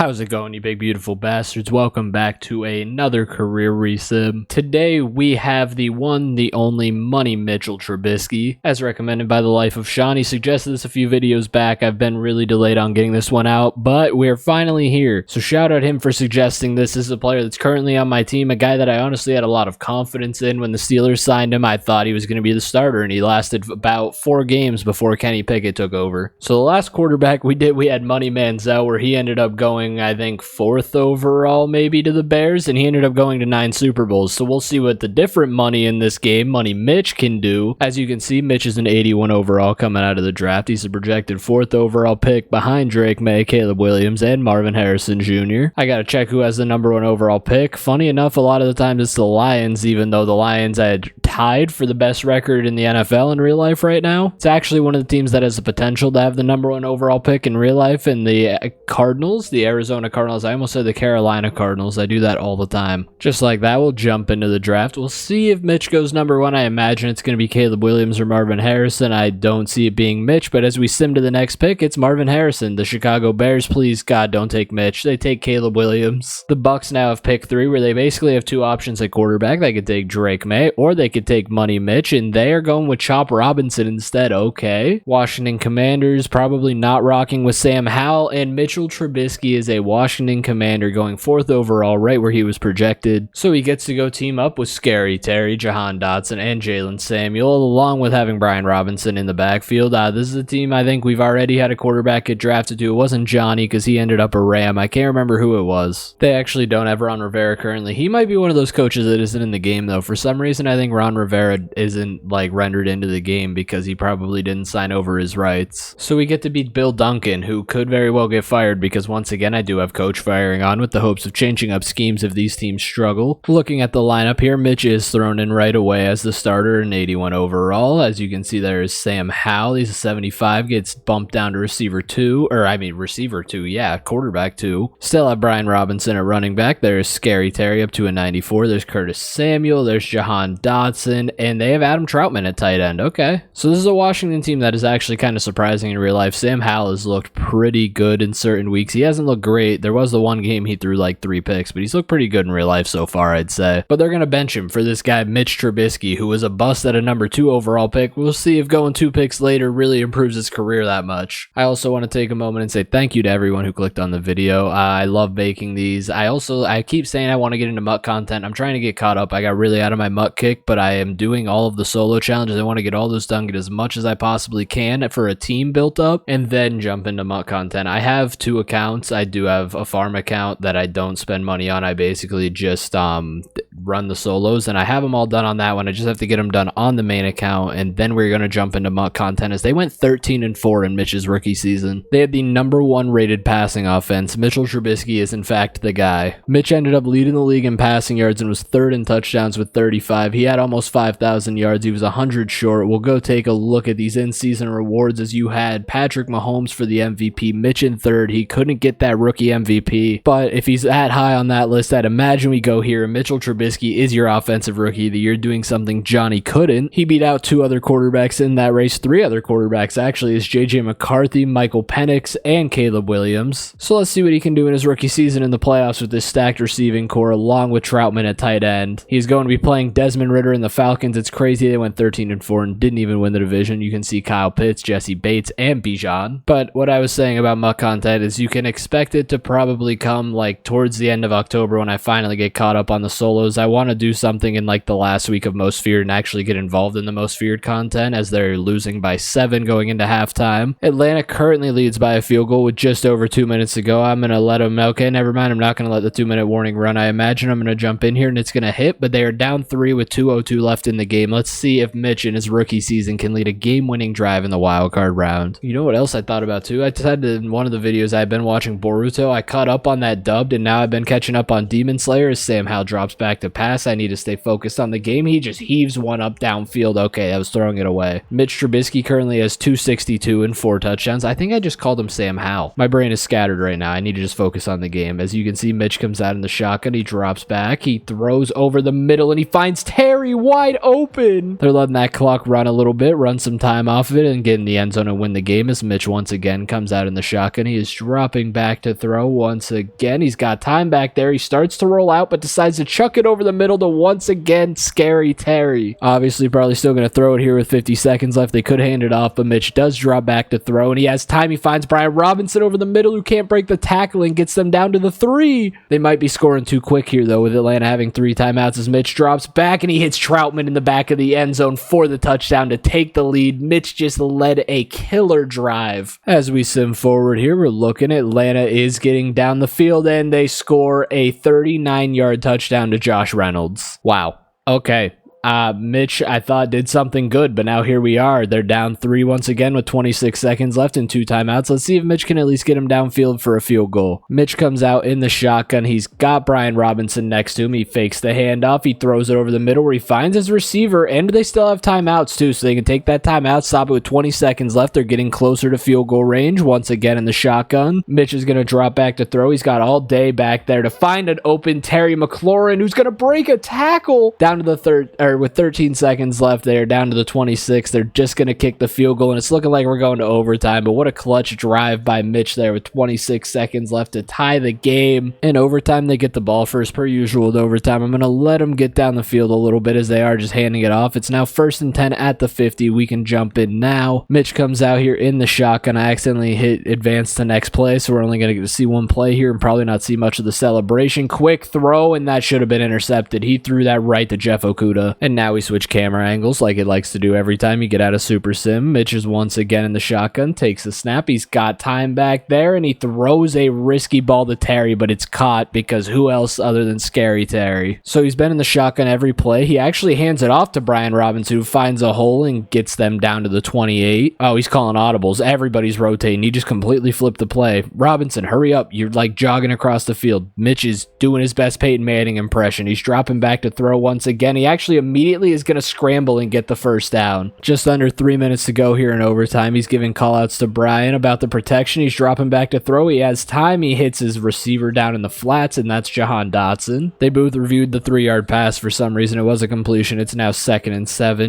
How's it going, you big beautiful bastards? Welcome back to another career resim. Today we have the one, the only Money Mitchell Trubisky, as recommended by the Life of Sean. He suggested this a few videos back. I've been really delayed on getting this one out, but we're finally here. So shout out him for suggesting this. This is a player that's currently on my team, a guy that I honestly had a lot of confidence in. When the Steelers signed him, I thought he was going to be the starter, and he lasted about 4 games before Kenny Pickett took over. So the last quarterback we had Money Manziel, where he ended up going, I think, 4th overall maybe to the Bears, and he ended up going to 9 Super Bowls. So we'll see what the different money in this game, Money Mitch, can do. As you can see, Mitch is an 81 overall coming out of the draft. He's a projected 4th overall pick behind Drake May, Caleb Williams, and Marvin Harrison Jr. I gotta check who has the number 1 overall pick. Funny enough, a lot of the times it's the Lions, even though the Lions had tied for the best record in the NFL in real life right now. It's actually one of the teams that has the potential to have the number 1 overall pick in real life, and the Cardinals, the Arizona Cardinals. I almost said the Carolina Cardinals. I do that all the time. Just like that, we'll jump into the draft. We'll see if Mitch goes number 1. I imagine it's going to be Caleb Williams or Marvin Harrison. I don't see it being Mitch, but as we sim to the next pick, it's Marvin Harrison. The Chicago Bears, please, God, don't take Mitch. They take Caleb Williams. The Bucks now have pick 3, where they basically have 2 options at quarterback. They could take Drake May, or they could take Money Mitch, and they are going with Chop Robinson instead. Okay. Washington Commanders probably not rocking with Sam Howell, and Mitchell Trubisky is a Washington Commander going 4th overall, right where he was projected. So he gets to go team up with Scary Terry, Jahan Dotson, and Jalen Samuel, along with having Brian Robinson in the backfield. This is a team I think we've already had a quarterback get drafted to. It wasn't Johnny because he ended up a Ram. I can't remember who it was. They actually don't have Ron Rivera currently. He might be one of those coaches that isn't in the game, though. For some reason, I think Ron Rivera isn't like rendered into the game because he probably didn't sign over his rights. So we get to beat Bill Duncan, who could very well get fired because once again, I do have coach firing on with the hopes of changing up schemes if these teams struggle. Looking at the lineup here, Mitch is thrown in right away as the starter, an 81 overall. As you can see, there is Sam Howell. He's a 75, gets bumped down to receiver 2, yeah, quarterback 2. Still have Brian Robinson at running back. There's Scary Terry up to a 94. There's Curtis Samuel. There's Jahan Dotson, and they have Adam Troutman at tight end. Okay. So this is a Washington team that is actually kind of surprising in real life. Sam Howell has looked pretty good in certain weeks. He hasn't looked great. There was the one game he threw like 3 picks, but he's looked pretty good in real life so far, I'd say. But they're going to bench him for this guy, Mitch Trubisky, who was a bust at a number 2 overall pick. We'll see if going 2 picks later really improves his career that much. I also want to take a moment and say thank you to everyone who clicked on the video. I love making these. I keep saying I want to get into MUT content. I'm trying to get caught up. I got really out of my MUT kick, but I am doing all of the solo challenges. I want to get all those done, get as much as I possibly can for a team built up, and then jump into MUT content. I have 2 accounts. I do have a farm account that I don't spend money on. I basically just run the solos, and I have them all done on that one. I just have to get them done on the main account, and then we're going to jump into MUT content, as they went 13-4 in Mitch's rookie season. They had the number 1 rated passing offense. Mitchell Trubisky is in fact the guy. Mitch ended up leading the league in passing yards and was 3rd in touchdowns with 35. He had almost 5,000 yards. He was 100 short. We'll go take a look at these in-season rewards, as you had Patrick Mahomes for the MVP, Mitch in 3rd. He couldn't get that rookie MVP, but if he's that high on that list, I'd imagine we go here. Mitchell Trubisky is your offensive rookie of the year, doing something Johnny couldn't. He beat out 2 other quarterbacks in that race, 3 other quarterbacks actually, is JJ McCarthy, Michael Penix, and Caleb Williams. So let's see what he can do in his rookie season in the playoffs with this stacked receiving core, along with Troutman at tight end. He's going to be playing Desmond Ridder in the Falcons. It's crazy they went 13-4 and didn't even win the division. You can see Kyle Pitts, Jesse Bates, and Bijan. But what I was saying about MUT content is you can expect it to probably come like towards the end of October when I finally get caught up on the solos. I want to do something in like the last week of Most Feared and actually get involved in the Most Feared content, as they're losing by 7 going into halftime. Atlanta currently leads by a field goal with just over 2 minutes to go. I'm going to let them, okay, never mind. I'm not going to let the 2-minute warning run. I imagine I'm going to jump in here and it's going to hit, but they are down 3 with 2:02 left in the game. Let's see if Mitch in his rookie season can lead a game-winning drive in the wild card round. You know what else I thought about too? I said in one of the videos I've been watching Boruto. I caught up on that dubbed, and now I've been catching up on Demon Slayer. As Sam Howell drops back to pass, I need to stay focused on the game. He just heaves one up downfield. Okay, I was throwing it away. Mitch Trubisky currently has 262 and 4 touchdowns. I think I just called him Sam Howell. My brain is scattered right now. I need to just focus on the game. As you can see, Mitch comes out in the shotgun. He drops back. He throws over the middle, and he finds Terry wide open. They're letting that clock run a little bit, run some time off of it, and get in the end zone and win the game, as Mitch once again comes out in the shotgun. He is dropping back to to throw once again. He's got time back there. He starts to roll out, but decides to chuck it over the middle to once again Scary Terry. Obviously, probably still going to throw it here with 50 seconds left. They could hand it off, but Mitch does drop back to throw, and he has time. He finds Brian Robinson over the middle, who can't break the tackle and gets them down to the 3. They might be scoring too quick here, though, with Atlanta having 3 timeouts as Mitch drops back, and he hits Troutman in the back of the end zone for the touchdown to take the lead. Mitch just led a killer drive. As we sim forward here, we're looking. Atlanta is getting down the field, and they score a 39-yard touchdown to Josh Reynolds. Wow. Okay. Mitch, I thought, did something good, but now here we are. They're down 3 once again with 26 seconds left and 2 timeouts. Let's see if Mitch can at least get him downfield for a field goal. Mitch comes out in the shotgun. He's got Brian Robinson next to him. He fakes the handoff. He throws it over the middle where he finds his receiver, and they still have timeouts too, so they can take that timeout, stop it with 20 seconds left. They're getting closer to field goal range once again in the shotgun. Mitch is going to drop back to throw. He's got all day back there to find an open Terry McLaurin, who's going to break a tackle down to the with 13 seconds left. They're down to the 26. They're just going to kick the field goal, and it's looking like we're going to overtime, but what a clutch drive by Mitch there with 26 seconds left to tie the game. In overtime, they get the ball first, per usual with overtime. I'm going to let them get down the field a little bit as they are just handing it off. It's now 1st and 10 at the 50. We can jump in now. Mitch comes out here in the shotgun. I accidentally hit advance to next play, so we're only going to get to see one play here and probably not see much of the celebration. Quick throw, and that should have been intercepted. He threw that right to Jeff Okuda, and now we switch camera angles like it likes to do every time you get out of Super Sim. Mitch is once again in the shotgun, takes the snap. He's got time back there, and he throws a risky ball to Terry, but it's caught because who else other than Scary Terry? So he's been in the shotgun every play. He actually hands it off to Brian Robinson, who finds a hole and gets them down to the 28. Oh, he's calling audibles. Everybody's rotating. He just completely flipped the play. Robinson, hurry up. You're like jogging across the field. Mitch is doing his best Peyton Manning impression. He's dropping back to throw once again. He actually immediately is going to scramble and get the first down. Just under 3 minutes to go here in overtime. He's giving callouts to Brian about the protection. He's dropping back to throw. He has time. He hits his receiver down in the flats, and that's Jahan Dotson. They both reviewed the 3-yard pass. For some reason, it was a completion. It's now 2nd and 7.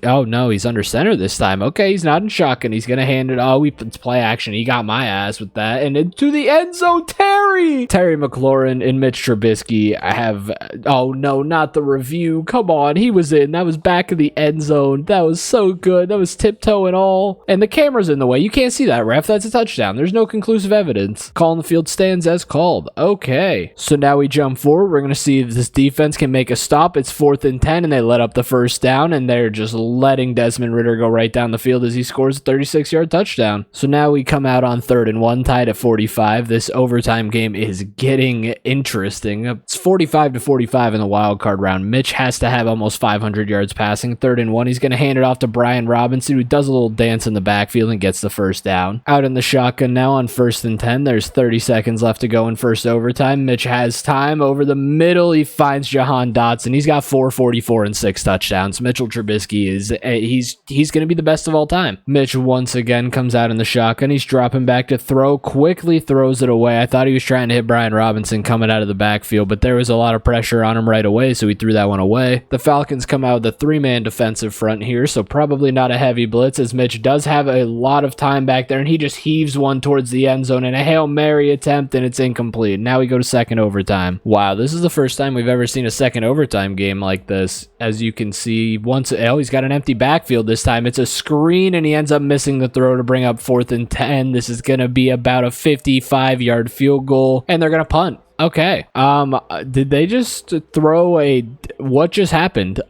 Oh no, he's under center this time. Okay, he's not in shotgun. He's gonna hand it. Oh, it's play action. He got my ass with that, and into the end zone. Terry McLaurin and Mitch Trubisky have. Oh no, not the review. Come on, he was in. That was back of the end zone. That was so good. That was tiptoe and all. And the camera's in the way. You can't see that, ref. That's a touchdown. There's no conclusive evidence. Call on the field stands as called. Okay. So now we jump forward. We're going to see if this defense can make a stop. It's 4th and 10, and they let up the first down, and they're just letting Desmond Ridder go right down the field as he scores a 36-yard touchdown. So now we come out on 3rd and 1, tied at 45. This overtime game is getting interesting. It's 45-45 in the wild card round. Mitch has to have almost 500 yards passing. 3rd and 1. He's going to hand it off to Brian Robinson, who does a little dance in the backfield and gets the first down. Out in the shotgun now on 1st and 10. There's 30 seconds left to go in first overtime. Mitch has time over the middle. He finds Jahan Dotson. He's got 444 and 6 touchdowns. Mitchell Trubisky is he's going to be the best of all time. Mitch once again comes out in the shotgun. He's dropping back to throw. Quickly throws it away. I thought he was trying to hit Brian Robinson coming out of the backfield, but there was a lot of pressure on him right away, so he threw that one away. The Falcons come out with a 3-man defensive front here, so probably not a heavy blitz, as Mitch does have a lot of time back there, and he just heaves one towards the end zone in a Hail Mary attempt, and it's incomplete. Now we go to 2nd overtime. Wow, this is the first time we've ever seen a 2nd overtime game like this. As you can see, he's got an empty backfield this time. It's a screen, and he ends up missing the throw to bring up 4th and 10. This is going to be about a 55-yard field goal, and they're going to punt. Okay. Did they just throw what just happened?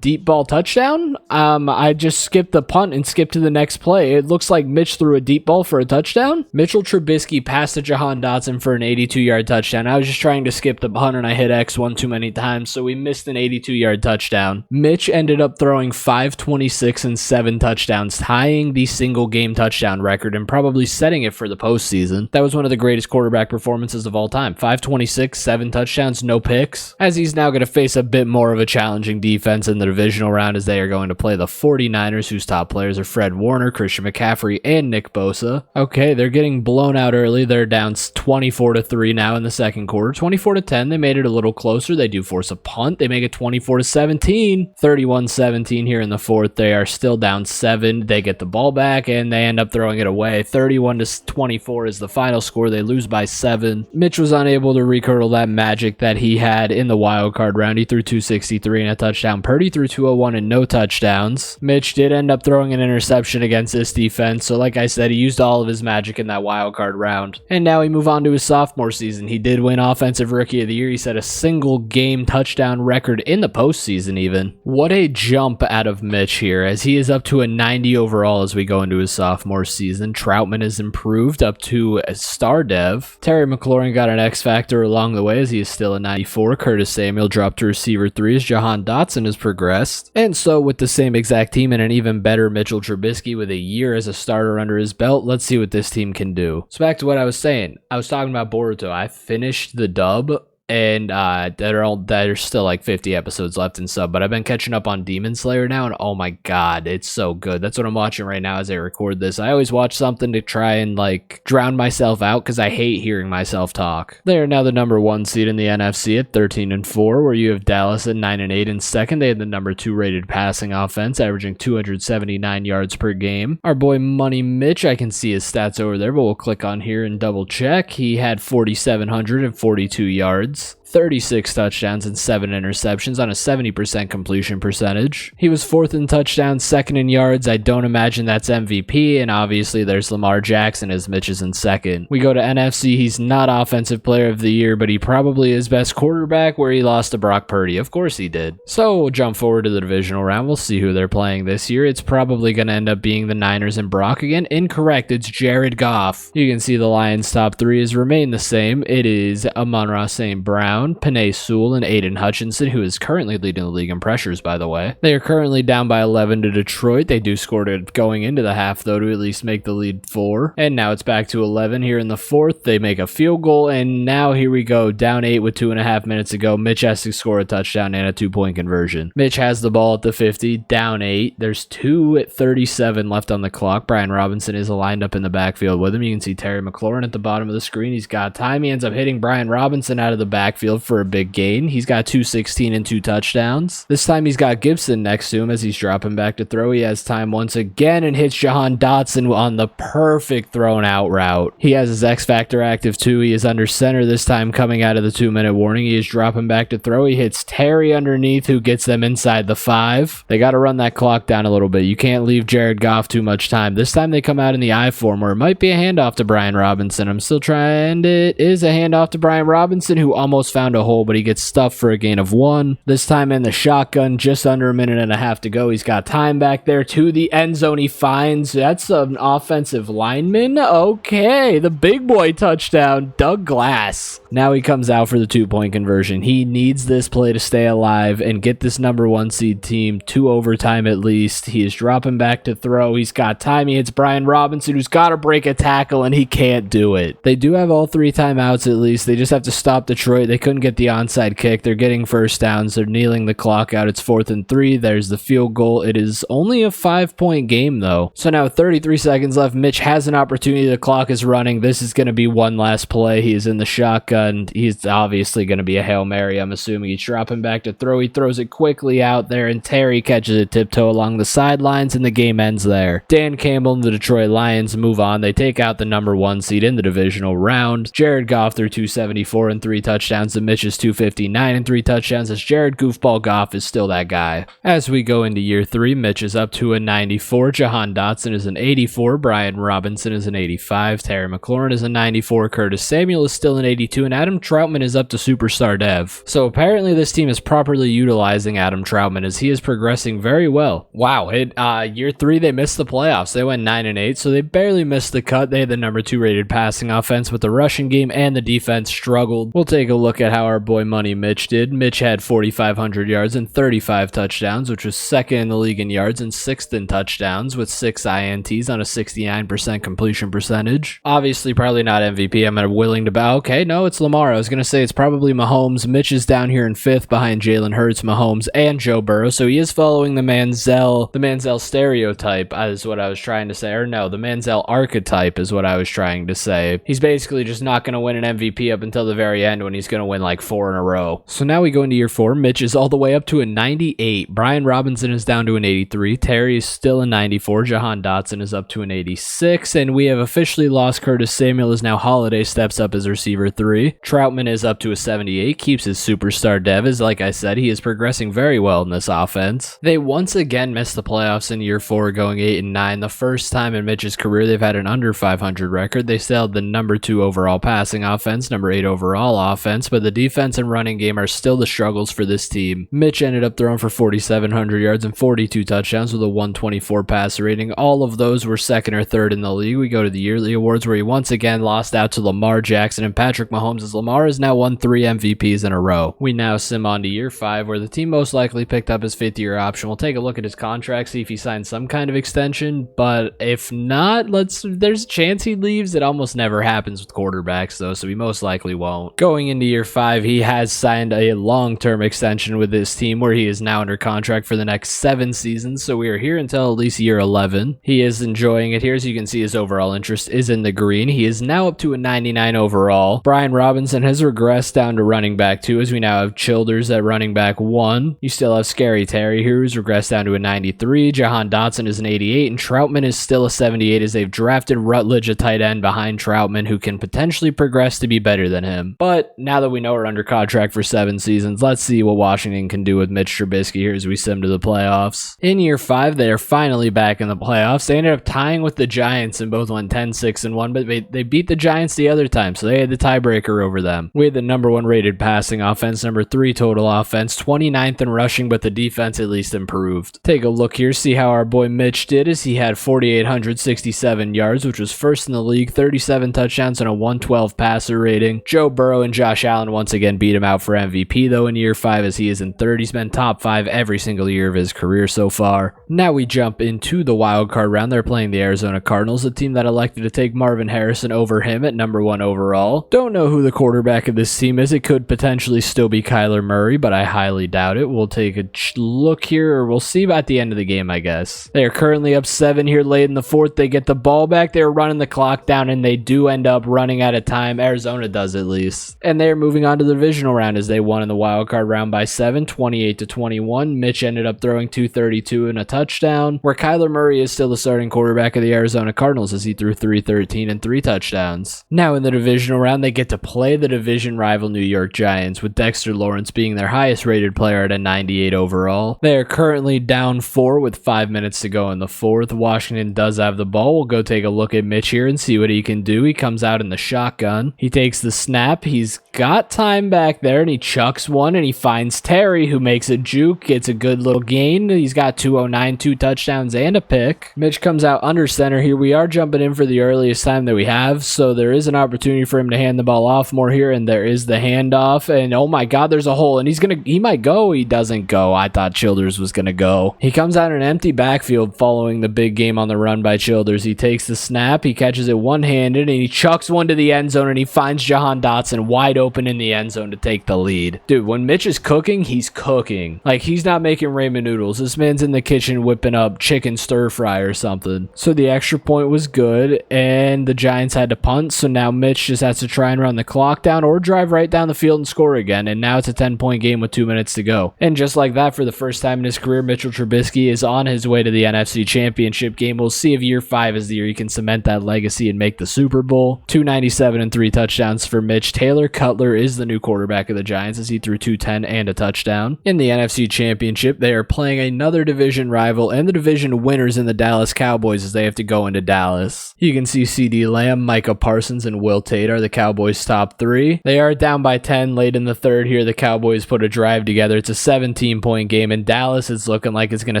Deep ball touchdown? I just skipped the punt and skipped to the next play. It looks like Mitch threw a deep ball for a touchdown. Mitchell Trubisky passed to Jahan Dotson for an 82-yard touchdown. I was just trying to skip the punt and I hit X one too many times, so we missed an 82-yard touchdown. Mitch ended up throwing 526 and 7 touchdowns, tying the single game touchdown record and probably setting it for the postseason. That was one of the greatest quarterback performances of all time. 526, 7 touchdowns, no picks, as he's now going to face a bit more of a challenging defense touchdowns in the divisional round as they are going to play the 49ers, whose top players are Fred Warner, Christian McCaffrey, and Nick Bosa. Okay, they're getting blown out early. They're down 24-3 now in the second quarter. 24-10, they made it a little closer. They do force a punt. They make it 24-17. 31-17 here in the fourth. They are still down 7. They get the ball back, and they end up throwing it away. 31-24 is the final score. They lose by 7. Mitch was unable to recurdle that magic that he had in the wild card round. He threw 263 and a touchdown. Purdy threw 201 and no touchdowns. Mitch did end up throwing an interception against this defense, so like I said, he used all of his magic in that wild card round. And now we move on to his sophomore season. He did win Offensive Rookie of the Year. He set a single game touchdown record in the postseason even. What a jump out of Mitch here, as he is up to a 90 overall as we go into his sophomore season. Troutman has improved up to a star dev. Terry McLaurin got an X factor along the way as he is still a 94. Curtis Samuel dropped to receiver 3 as Jahan Dotson has progressed. And so with the same exact team and an even better Mitchell Trubisky with a year as a starter under his belt, let's see what this team can do. So back to what I was saying. I was talking about Boruto. I finished the dub, and there's still like 50 episodes left in sub, but I've been catching up on Demon Slayer now, and oh my god, it's so good. That's what I'm watching right now as I record this. I always watch something to try and like drown myself out because I hate hearing myself talk. They are now the number 1 seed in the NFC at 13-4, where you have Dallas at 9-8 in second. They had the number 2 rated passing offense, averaging 279 yards per game. Our boy Money Mitch, I can see his stats over there, but we'll click on here and double check. He had 4,742 yards. 36 touchdowns and 7 interceptions on a 70% completion percentage. He was 4th in touchdowns, 2nd in yards. I don't imagine that's MVP, and obviously there's Lamar Jackson as Mitch is in 2nd. We go to NFC. He's not Offensive Player of the Year, but he probably is best quarterback, where he lost to Brock Purdy. Of course he did. So we'll jump forward to the divisional round. We'll see who they're playing this year. It's probably going to end up being the Niners and Brock again. Incorrect. It's Jared Goff. You can see the Lions' top 3 has remained the same. It is Amon-Ra St. Brown, Penei Sewell, and Aiden Hutchinson, who is currently leading the league in pressures, by the way. They are currently down by 11 to Detroit. They do score it going into the half, though, to at least make the lead 4. And now it's back to 11 here in the fourth. They make a field goal, and now here we go, down 8 with 2.5 minutes to go. Mitch has to score a touchdown and a 2-point conversion. Mitch has the ball at the 50, down 8. There's 2 at 37 left on the clock. Brian Robinson is lined up in the backfield with him. You can see Terry McLaurin at the bottom of the screen. He's got time. He ends up hitting Brian Robinson out of the backfield for a big gain. He's got 216 and 2 touchdowns. This time he's got Gibson next to him as he's dropping back to throw. He has time once again and hits Jahan Dotson on the perfect thrown out route. He has his X Factor active too. He is under center this time coming out of the 2-minute warning. He is dropping back to throw. He hits Terry underneath, who gets them inside the 5. They got to run that clock down a little bit. You can't leave Jared Goff too much time. This time they come out in the I form, where it might be a handoff to Brian Robinson. I'm still trying. It is a handoff to Brian Robinson, who almost found a hole, but he gets stuffed for a gain of 1. This time in the shotgun, just under a minute and a half to go. He's got time back there to the end zone. He finds, that's an offensive lineman. Okay, the big boy touchdown, Doug Glass. Now he comes out for the 2-point conversion. He needs this play to stay alive and get this number 1 seed team to overtime at least. He is dropping back to throw. He's got time. He hits Brian Robinson, who's got to break a tackle, and he can't do it. They do have all 3 timeouts at least. They just have to stop Detroit. They couldn't get the onside kick. They're getting first downs. They're kneeling the clock out. It's 4th and 3. There's the field goal. It is only a 5-point game, though. So now 33 seconds left. Mitch has an opportunity. The clock is running. This is going to be one last play. He is in the shotgun. He's obviously going to be a Hail Mary, I'm assuming. He's dropping back to throw. He throws it quickly out there, and Terry catches it tiptoe along the sidelines, and the game ends there. Dan Campbell and the Detroit Lions move on. They take out the number 1 seed in the divisional round. Jared Goff threw 274 and 3 touchdowns, and Mitch's 259 and 3 touchdowns, as Jared Goofball Goff is still that guy. As we go into year 3, Mitch is up to a 94. Jahan Dotson is an 84. Brian Robinson is an 85. Terry McLaurin is a 94. Curtis Samuel is still an 82. And Adam Troutman is up to superstar dev. So apparently this team is properly utilizing Adam Troutman, as he is progressing very well. Wow, year 3 they missed the playoffs. They went 9-8, so they barely missed the cut. They had the number 2 rated passing offense, but the rushing game and the defense struggled. We'll take a look at how our boy Money Mitch did. Mitch had 4,500 yards and 35 touchdowns, which was second in the league in yards and sixth in touchdowns with 6 INTs on a 69% completion percentage. Obviously, probably not MVP. I'm willing to bow. Okay, no, it's Lamar. I was going to say it's probably Mahomes. Mitch is down here in 5th behind Jalen Hurts, Mahomes, and Joe Burrow. So he is following the Manziel stereotype is what I was trying to say. Or no, the Manziel archetype is what I was trying to say. He's basically just not going to win an MVP up until the very end when he's going to win like 4 in a row. So now we go into year 4. Mitch is all the way up to a 98. Brian Robinson is down to an 83. Terry is still a 94. Jahan Dotson is up to an 86. And we have officially lost Curtis Samuel as now Holiday steps up as receiver 3. Troutman is up to a 78. Keeps his superstar dev. As like I said, he is progressing very well in this offense. They once again missed the playoffs in year 4, going 8-9. The first time in Mitch's career they've had an under 500 record. They sailed the number 2 overall passing offense, number 8 overall offense, but the defense and running game are still the struggles for this team. Mitch ended up throwing for 4,700 yards and 42 touchdowns with a 124 passer rating. All of those were second or third in the league. We go to the yearly awards where he once again lost out to Lamar Jackson and Patrick Mahomes, as Lamar has now won 3 MVPs in a row. We now sim on to year 5, where the team most likely picked up his 5th-year option. We'll take a look at his contract, see if he signs some kind of extension, but if not, there's a chance he leaves. It almost never happens with quarterbacks though, so he most likely won't. Going into year 5, he has signed a long-term extension with this team where he is now under contract for the next 7 seasons, so we are here until at least year 11. He is enjoying it here. As you can see, his overall interest is in the green. He is now up to a 99 overall. Brian Robinson has regressed down to running back 2, as we now have Childers at running back 1. You still have Scary Terry here, who's regressed down to a 93. Jahan Dotson is an 88, and Troutman is still a 78, as they've drafted Rutledge, a tight end, behind Troutman, who can potentially progress to be better than him. But now that we know we're under contract for 7 seasons, let's see what Washington can do with Mitch Trubisky here as we sim to the playoffs. In year 5, they are finally back in the playoffs. They ended up tying with the Giants and both won 10-6-1, but they beat the Giants the other time, so they had the tiebreaker over them. We had the number 1 rated passing offense, number 3 total offense, 29th in rushing, but the defense at least improved. Take a look here, see how our boy Mitch did, as he had 4,867 yards, which was first in the league, 37 touchdowns and a 112 passer rating. Joe Burrow and Josh Allen once again beat him out for MVP though in year 5, as he is in 3rd. He's been top 5 every single year of his career so far. Now we jump into the wild card round. They're playing the Arizona Cardinals, a team that elected to take Marvin Harrison over him at number 1 overall. Don't know who the quarterback of this team is. It could potentially still be Kyler Murray, but I highly doubt it. We'll take a look here, or we'll see at the end of the game, I guess. They are currently up 7 here late in the 4th. They get the ball back. They're running the clock down, and they do end up running out of time. Arizona does, at least. And they're moving on to the divisional round, as they won in the wild card round by 7, 28-21. Mitch ended up throwing 232 and a touchdown, where Kyler Murray is still the starting quarterback of the Arizona Cardinals, as he threw 313 and 3 touchdowns. Now in the divisional round, they get to play the division rival New York Giants, with Dexter Lawrence being their highest rated player at a 98 overall. They are currently down 4 with 5 minutes to go in the 4th. Washington does have the ball. We'll go take a look at Mitch here and see what he can do. He comes out in the shotgun. He takes the snap. He's got time back there, and he chucks one, and he finds Terry, who makes a juke, gets a good little gain. He's got 209, 2 touchdowns, and a pick. Mitch comes out under center here. We are jumping in for the earliest time that we have, so there is an opportunity for him to hand the ball off more here, and there is the handoff, and oh my god, there's a hole, and he might go. He doesn't go. I thought Childers was gonna go. He comes out in an empty backfield following the big game on the run by Childers. He takes the snap, he catches it one-handed, and he chucks one to the end zone, and he finds Jahan Dotson wide open in the end zone to take the lead. Dude, when Mitch is cooking, he's cooking. Like, he's not making ramen noodles. This man's in the kitchen whipping up chicken stir fry or something. So the extra point was good, and the Giants had to punt, so now Mitch just has to try and run the clock down or drive right down the field and score again, and now it's a 10-point game with 2 minutes to go. And just like that, for the first time in his career, Mitchell Trubisky is on his way to the NFC Championship game. We'll see if year 5 is the year he can cement that legacy and make the Super Bowl. 297 and 3 touchdowns for Mitch. Taylor Cutler is the new quarterback of the Giants, as he threw 210 and a touchdown. In the NFC Championship, they are playing another division rival and the division winners in the Dallas Cowboys, as they have to go into Dallas. You can see CeeDee Lamb, Micah Parsons, and Will Tate are the Cowboys' top 3. They are down by 10 late in the 3rd here. The Cowboys put a drive together. It's a 17-point game, and Dallas is looking like it's going to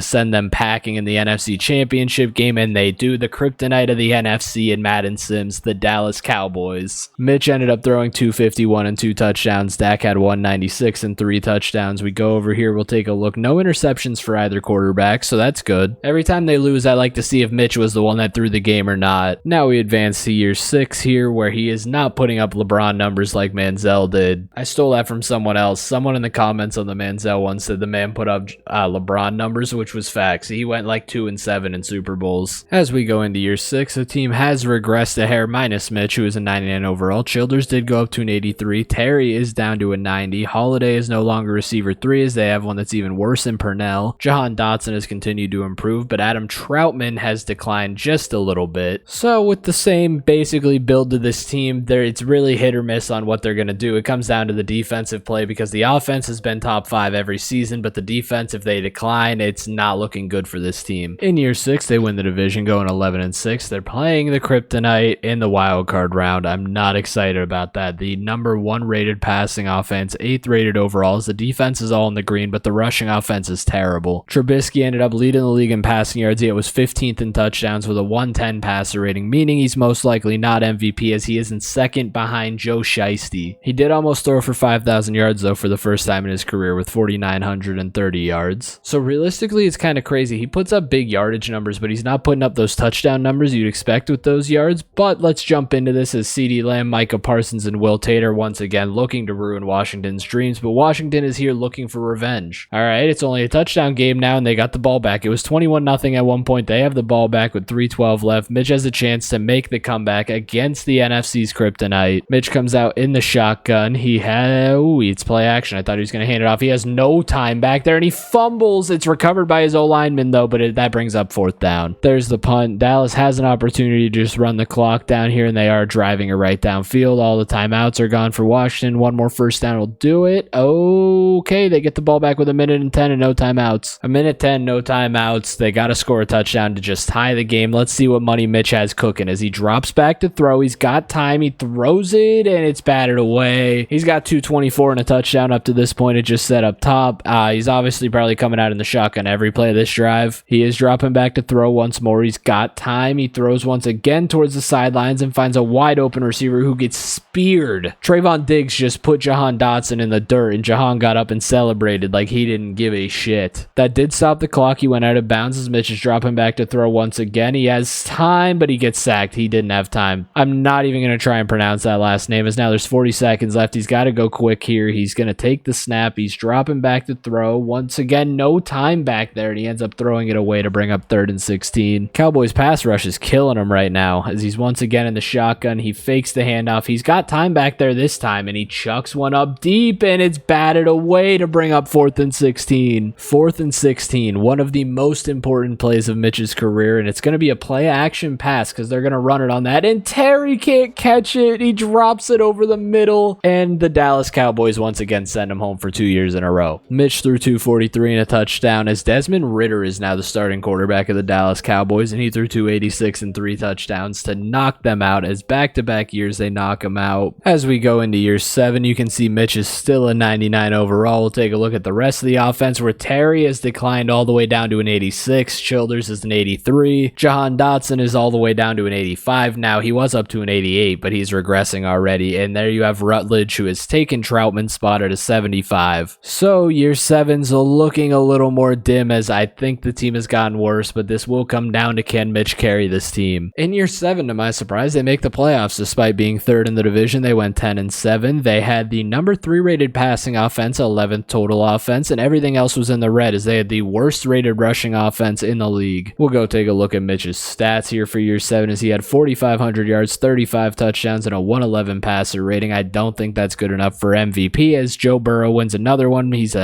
send them packing in the NFC Championship game, and they do. The kryptonite of the NFC in Madden Sims, the Dallas Cowboys. Mitch ended up throwing 251 and 2 2 touchdowns. Dak had 196 and 3 touchdowns. We go over here. We'll take a look. No interceptions for either quarterback, so that's good. Every time they lose, I like to see if Mitch was the one that threw the game or not. Now we advance to year 6 here, where he is not putting up LeBron numbers like Manziel did. I stole that from someone else. Someone in the comments on the Manziel one said the man put up LeBron numbers, which was facts. He went like 2-7 in Super Bowls. As we go into year 6, the team has regressed a hair minus Mitch, who is a 99 overall. Childers did go up to an 83. Terry is down to a 90. Holiday is no longer receiver 3, as they have one that's even worse than Purnell. Jahan Dotson has continued to improve, but Adam Troutman has declined just a little bit. So with the same basically build to this team, it's really hit or miss on what they're going to do. It comes down to the defensive play, because the offense has been top 5 every season, but the defense, if they decline, it's not looking good for this team. In year 6, they win the division, going 11-6. They're playing the Kryptonite in the wild card round. I'm not excited about that. The number 1 rated passing offense, 8th rated overalls. The defense is all in the green, but the rushing offense is terrible. Trubisky ended up leading the league in passing yards. He was 15th in touchdowns with a 110 passer rating, meaning he's most likely not MVP, as he is in second behind Joe Shiesty. He did almost throw for 5,000 yards though for the first time in his career with 4,930 yards. So realistically, it's kind of crazy. He puts up big yardage numbers, but he's not putting up those touchdown numbers you'd expect with those yards. But let's jump into this, as CeeDee Lamb, Micah Parsons, and Will Tater once again looking to ruin Washington's dreams, but Washington is here looking for revenge. All right, it's only a touchdown game now, and they got the ball back. It was 21-0 at one point. They have the ball back with 3:12 left. Mitch has a chance to make the comeback against the NFC's Kryptonite. Mitch comes out in the shotgun. It's play action. I thought he was going to hand it off. He has no time back there, and he fumbles. It's recovered by his O-lineman, though, but that brings up 4th down. There's the punt. Dallas has an opportunity to just run the clock down here, and they are driving it right downfield. All the timeouts are gone for Washington. One more first down will do it. Okay, they get the ball back with 1:10 and no timeouts. 1:10, no timeouts. They got to score a touchdown to just tie the game. Let's see what Money Mitch has cooking as he drops back to throw. He's got time. He throws it, and it's batted away. He's got 224 and a touchdown up to this point. It just set up top. He's obviously probably coming out in the shotgun every play of this drive. He is dropping back to throw once more. He's got time. He throws once again towards the sidelines and finds a wide open receiver who gets speared. Trayvon Diggs just put Jahan Dotson in the dirt, and Jahan got up and celebrated like he didn't give a shit. That did stop the clock. He went out of bounds as Mitch is dropping back to throw once again. He has time, but he gets sacked. He didn't have time. I'm not even going to try and pronounce that last name, as now there's 40 seconds left. He's got to go quick here. He's going to take the snap. He's dropping back to throw. Once again, no time back there, and he ends up throwing it away to bring up 3rd and 16. Cowboys pass rush is killing him right now, as he's once again in the shotgun. He fakes the handoff. He's got time back there this time, and he chucks one up deep, and it's batted away to bring up 4th and 16. 4th and 16, one of the most important plays of Mitch's career, and it's going to be a play action pass because they're going to run it on that, and Terry can't catch it. He drops it over the middle, and the Dallas Cowboys once again send him home for 2 years in a row. Mitch threw 243 and a touchdown, as Desmond Ridder is now the starting quarterback of the Dallas Cowboys, and he threw 286 and 3 touchdowns to knock them out, as back-to-back years they knock him out. As we go into year 7, you can see Mitch is still a 99 overall. We'll take a look at the rest of the offense, where Terry has declined all the way down to an 86. Childers is an 83. Jahan Dotson is all the way down to an 85 now. He was up to an 88, but he's regressing already. And there you have Rutledge, who has taken Troutman's spot at a 75. So year 7's looking a little more dim, as I think the team has gotten worse, but this will come down to can Mitch carry this team. In year 7, to my surprise, they make the playoffs despite being 3rd in the division. They went 10-7. They had the number 3 rated passing offense, 11th total offense, and everything else was in the red, as they had the worst rated rushing offense in the league. We'll go take a look at Mitch's stats here for year 7, as he had 4,500 yards, 35 touchdowns, and a 111 passer rating. I don't think that's good enough for MVP, as Joe Burrow wins another one. He's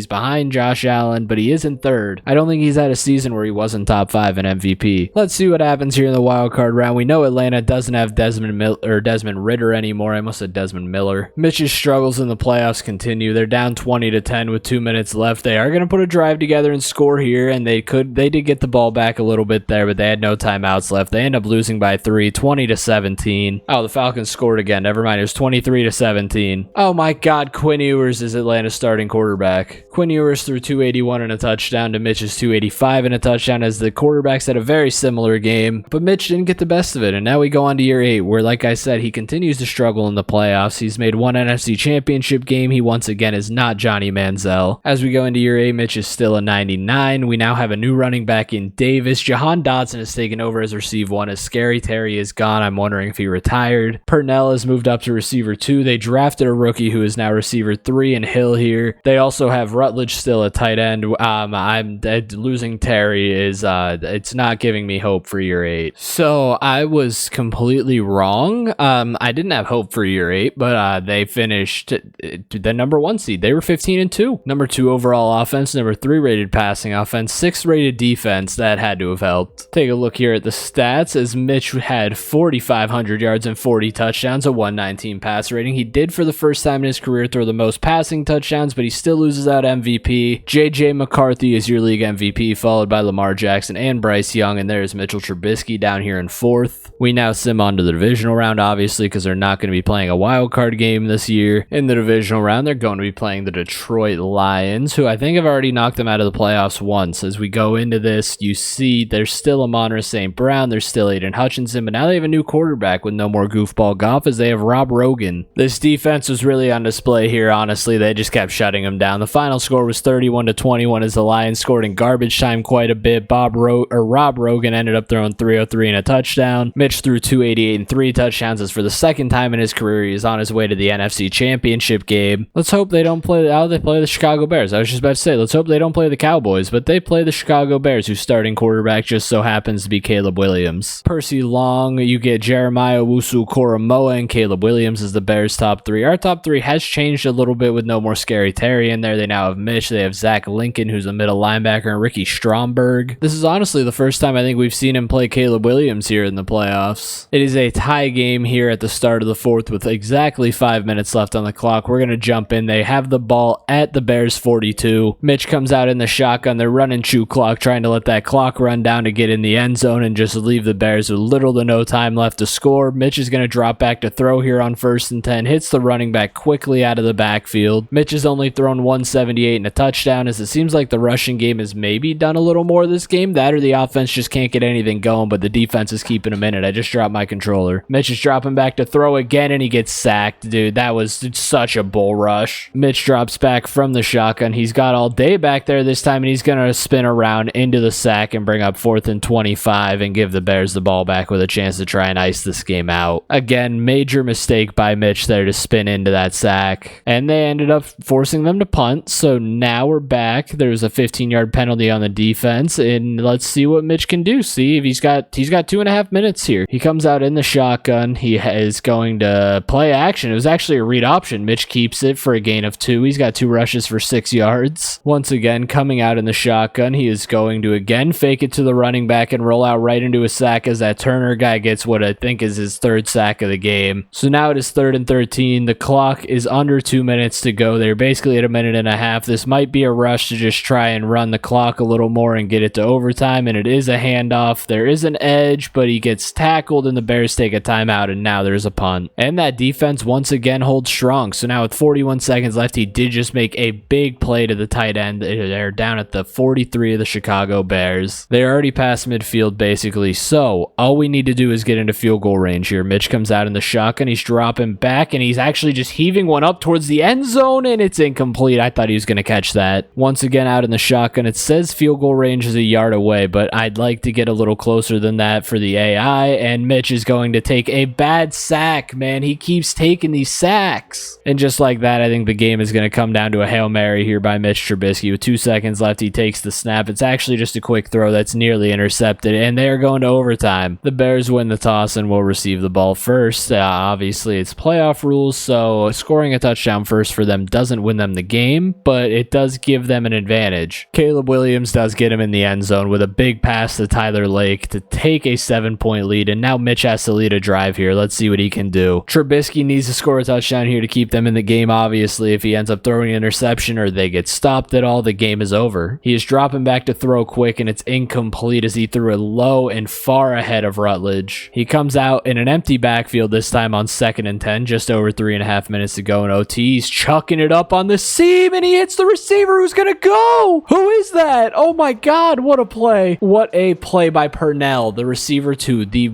behind Josh Allen, but he is in 3rd. I don't think he's had a season where he wasn't top 5 in MVP. Let's see what happens here in the wild card round. We know Atlanta doesn't have Desmond Ridder anymore. I almost said Desmond Miller. Mitch's struggles in the playoffs continue. They're down 20-10 with 2 minutes left. They are going to put a drive together and score here, and they did get the ball back a little bit there, but they had no timeouts left. They end up losing by 3, 20-17. Oh, the Falcons scored again. Never mind. It was 23-17. Oh my God, Quinn Ewers is Atlanta's starting quarterback. Quinn Ewers threw 281 and a touchdown to Mitch's 285 and a touchdown, as the quarterbacks had a very similar game, but Mitch didn't get the best of it. And now we go on to year 8, where, like I said, he continues to struggle in the playoffs. playoffs. He's made one NFC championship game. He once again is not Johnny Manziel. As we go into year 8, Mitch is still a 99. We now have a new running back in Davis. Jahan Dotson has taken over as receive 1 as Scary Terry is gone. I'm wondering if he retired. Purnell has moved up to receiver 2. They drafted a rookie who is now receiver 3 in Hill here. They also have Rutledge still a tight end. I'm losing Terry is it's not giving me hope for year 8. So I was completely wrong. I didn't have hope for year 8, but they finished the number 1 seed. They were 15-2. Number 2 overall offense, number 3 rated passing offense, 6 rated defense. That had to have helped. Take a look here at the stats as Mitch had 4,500 yards and 40 touchdowns, a 119 pass rating. He did for the first time in his career throw the most passing touchdowns, but he still loses out MVP. JJ McCarthy is your league MVP, followed by Lamar Jackson and Bryce Young, and there's Mitchell Trubisky down here in 4th. We now sim on to the divisional round, obviously, because they're not going to be playing a wild card game this year. In the divisional round, they're going to be playing the Detroit Lions, who I think have already knocked them out of the playoffs once. As we go into this, you see there's still Amon-Ra St. Brown, there's still Aiden Hutchinson, but now they have a new quarterback with no more goofball Goff as they have Rob Rogan. This defense was really on display here, honestly. They just kept shutting them down. The final score was 31-21 as the Lions scored in garbage time quite a bit. Rob Rogan ended up throwing 303 and a touchdown. Mitch threw 288 and 3 touchdowns as for the second time in his career, he's on his way to the NFC Championship game. Let's hope they don't play how they play the Chicago Bears. I was just about to say, let's hope they don't play the Cowboys, but they play the Chicago Bears, whose starting quarterback just so happens to be Caleb Williams. Percy Long, you get Jeremiah Owusu-Koramoah and Caleb Williams as the Bears' top 3. Our top 3 has changed a little bit with no more Scary Terry in there. They now have Mitch, they have Zach Lincoln, who's a middle linebacker, and Ricky Stromberg. This is honestly the first time I think we've seen him play Caleb Williams here in the playoffs. It is a tie game here at the start of the 4th with exactly 5 minutes left on the clock. We're going to jump in. They have the ball at the Bears 42. Mitch comes out in the shotgun. They're running chew clock, trying to let that clock run down to get in the end zone and just leave the Bears with little to no time left to score. Mitch is going to drop back to throw here on 1st and 10. Hits the running back quickly out of the backfield. Mitch has only thrown 178 and a touchdown, as it seems like the rushing game has maybe done a little more this game. That or the offense just can't get anything going, but the defense is keeping him in it. I just dropped my controller. Mitch is dropping back to throw again, and he gets sacked. Dude, that was such a bull rush. Mitch drops back from the shotgun. He's got all day back there this time, and he's going to spin around into the sack and bring up 4th and 25 and give the Bears the ball back with a chance to try and ice this game out. Again, major mistake by Mitch there to spin into that sack, and they ended up forcing them to punt. So now we're back. There's a 15-yard penalty on the defense, and let's see what Mitch can do. See if he's got 2.5 minutes here. He comes out in the shotgun. He is going to play action. It was actually a read option. Mitch keeps it for a gain of 2. He's got 2 rushes for 6 yards. Once again, coming out in the shotgun, he is going to again fake it to the running back and roll out right into a sack as that Turner guy gets what I think is his 3rd sack of the game. So now it is 3rd and 13. The clock is under 2 minutes to go. They're basically at a minute and a half. This might be a rush to just try and run the clock a little more and get it to overtime, and it is a handoff. There is an edge, but he gets tackled, and the Bears take a timeout, and now there's a punt. And that defense once again holds strong. So now with 41 seconds left, he did just make a big play to the tight end. They're down at the 43 of the Chicago Bears. They're already past midfield, basically. So all we need to do is get into field goal range here. Mitch comes out in the shotgun. He's dropping back, and he's actually just heaving one up towards the end zone, and it's incomplete. I thought he was going to catch that. Once again, out in the shotgun, it says field goal range is a yard away, but I'd like to get a little closer than that for the AI, and Mitch is going to take a bad sack, man. He keeps taking these sacks. And just like that, I think the game is going to come down to a Hail Mary here by Mitch Trubisky. With 2 seconds left, he takes the snap. It's actually just a quick throw that's nearly intercepted, and they are going to overtime. The Bears win the toss and will receive the ball first. Obviously, it's playoff rules, so scoring a touchdown first for them doesn't win them the game, but it does give them an advantage. Caleb Williams does get him in the end zone with a big pass to Tyler Lake to take a 7-point lead, and now Mitch has to lead a drive here. Let's see what he can do. Trubisky needs to score a touchdown here to keep them in the game. Obviously, if he ends up throwing an interception or they get stopped at all, the game is over. He is dropping back to throw quick, and it's incomplete as he threw it low and far ahead of Rutledge. He comes out in an empty backfield this time on 2nd and 10, just over 3.5 minutes to go in OT. He's chucking it up on the seam, and he hits the receiver who's gonna go. Who is that? Oh my God, what a play. What a play by Purnell, the receiver to the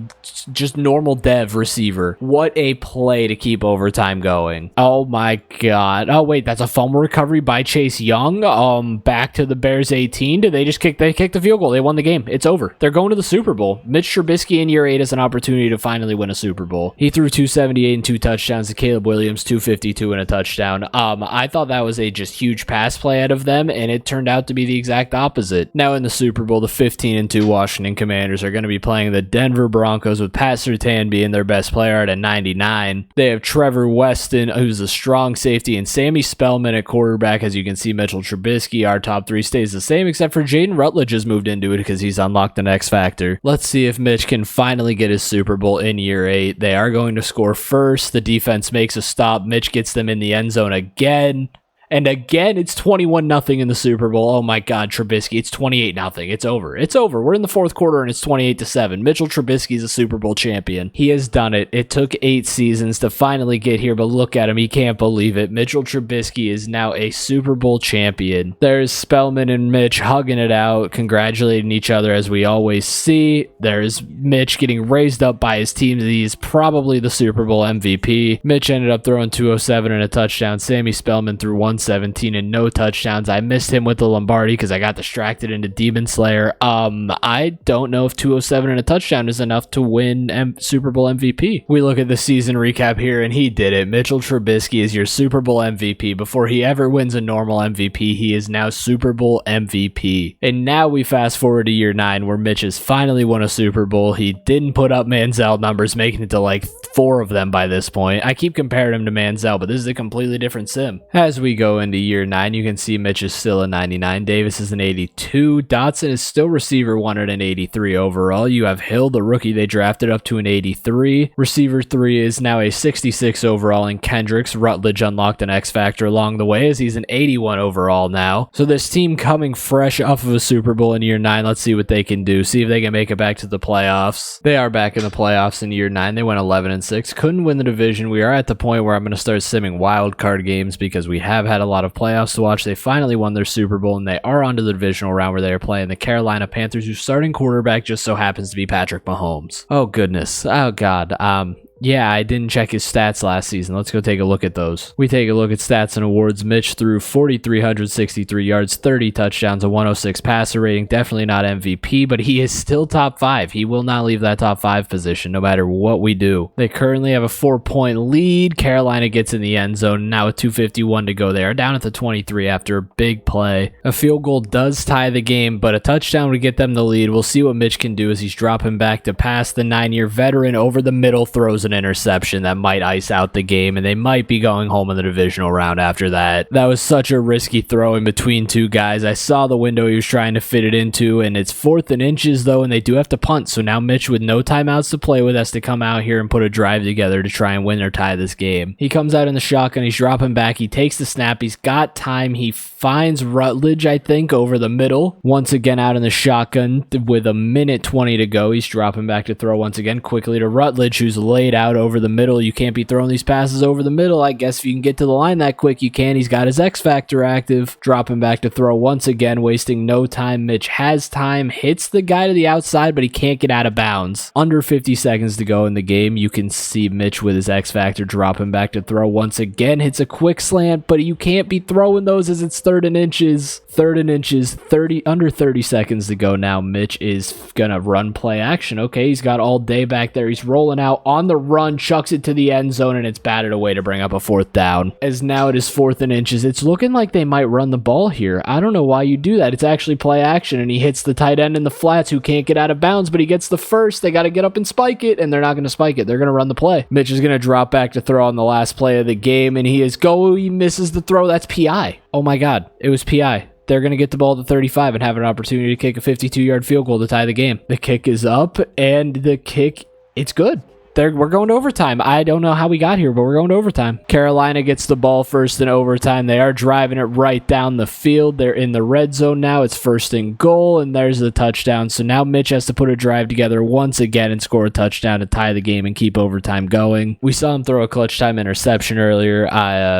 just normal dev receiver. What a play to keep overtime going. Oh my god. Oh wait, that's a fumble recovery by Chase Young. Back to the Bears 18. Did they just kick the field goal? They won the game. It's over. They're going to the Super Bowl. Mitch Trubisky in year 8 has an opportunity to finally win a Super Bowl. He threw 278 and 2 touchdowns to Caleb Williams, 252 and a touchdown. I thought that was a just huge pass play out of them, and it turned out to be the exact opposite. Now in the Super Bowl, the 15-2 Washington Commanders are going to be playing the Denver Broncos with Pat Surtain being their best player at a 99. They have Trevor Weston, who's a strong safety, and Sammy Spellman at quarterback. As you can see, Mitchell Trubisky, our top 3 stays the same, except for Jaden Rutledge has moved into it because he's unlocked an X Factor. Let's see if Mitch can finally get his Super Bowl in year 8. They are going to score first. The defense makes a stop. Mitch gets them in the end zone again. And again, it's 21-0 in the Super Bowl. Oh my God, Trubisky, it's 28-0. It's over. It's over. We're in the 4th quarter and it's 28-7. Mitchell Trubisky is a Super Bowl champion. He has done it. It took 8 seasons to finally get here, but look at him. He can't believe it. Mitchell Trubisky is now a Super Bowl champion. There's Spellman and Mitch hugging it out, congratulating each other as we always see. There's Mitch getting raised up by his team. He's probably the Super Bowl MVP. Mitch ended up throwing 207 and a touchdown. Sammy Spellman threw 117 and no touchdowns. I missed him with the Lombardi because I got distracted into Demon Slayer. I don't know if 207 and a touchdown is enough to win Super Bowl MVP. We look at the season recap here and he did it. Mitchell Trubisky is your Super Bowl MVP. Before he ever wins a normal MVP, he is now Super Bowl MVP. And now we fast forward to year 9 where Mitch has finally won a Super Bowl. He didn't put up Manziel numbers, making it to like 4 of them by this point. I keep comparing him to Manziel, but this is a completely different sim. As we go into year 9, you can see Mitch is still a 99. Davis is an 82. Dotson is still receiver 1 at an 83 overall. You have Hill, the rookie they drafted, up to an 83. Receiver 3 is now a 66 overall, and Kendricks. Rutledge unlocked an X Factor along the way as he's an 81 overall now. So this team coming fresh off of a Super Bowl in year 9. Let's see what they can do. See if they can make it back to the playoffs. They are back in the playoffs in year 9. They went 11-6. Couldn't win the division. We are at the point where I'm going to start simming wild card games because we have had a lot of playoffs to watch. They finally won their Super Bowl and they are onto the divisional round where they are playing the Carolina Panthers, whose starting quarterback just so happens to be Patrick Mahomes. Oh goodness. Oh god. Yeah, I didn't check his stats last season. Let's go take a look at those. We take a look at stats and awards. Mitch threw 4,363 yards, 30 touchdowns, a 106 passer rating. Definitely not MVP, but he is still top 5. He will not leave that top 5 position no matter what we do. They currently have a 4-point lead. Carolina gets in the end zone. Now with 2:51 to go, they are down at the 23 after a big play. A field goal does tie the game, but a touchdown would get them the lead. We'll see what Mitch can do as he's dropping back to pass. The 9-year veteran over the middle throws an interception that might ice out the game, and they might be going home in the divisional round after that. That was such a risky throw in between 2 guys. I saw the window he was trying to fit it into, and it's 4th and inches though, and they do have to punt. So now Mitch, with no timeouts to play with, has to come out here and put a drive together to try and win or tie this game. He comes out in the shotgun. He's dropping back. He takes the snap. He's got time. He finds Rutledge, I think, over the middle. Once again out in the shotgun with 1:20 to go. He's dropping back to throw once again quickly to Rutledge, who's laid out over the middle. You can't be throwing these passes over the middle. I guess if you can get to the line that quick, you can. He's got his X Factor active. Dropping back to throw once again, wasting no time. Mitch has time, hits the guy to the outside, but he can't get out of bounds. Under 50 seconds to go in the game. You can see Mitch with his X Factor dropping back to throw once again. Hits a quick slant, but you can't be throwing those as it's 3rd and inches. 3rd and inches, under 30 seconds to go now. Mitch is gonna run play action. Okay, he's got all day back there. He's rolling out on the run, chucks it to the end zone, and it's batted away to bring up a 4th down. As now it is 4th and inches. It's looking like they might run the ball here. I don't know why you do that. It's actually play action, and he hits the tight end in the flats who can't get out of bounds, but he gets the first. They got to get up and spike it, and they're not going to spike it. They're going to run the play. Mitch is going to drop back to throw on the last play of the game, and he misses the throw. That's PI. Oh my God. It was PI. They're going to get the ball to 35 and have an opportunity to kick a 52-yard field goal to tie the game. The kick is up, and it's good. We're going to overtime. I don't know how we got here, but we're going to overtime. Carolina gets the ball first in overtime. They are driving it right down the field. They're in the red zone now. It's 1st and goal, and there's the touchdown. So now Mitch has to put a drive together once again and score a touchdown to tie the game and keep overtime going. We saw him throw a clutch time interception earlier.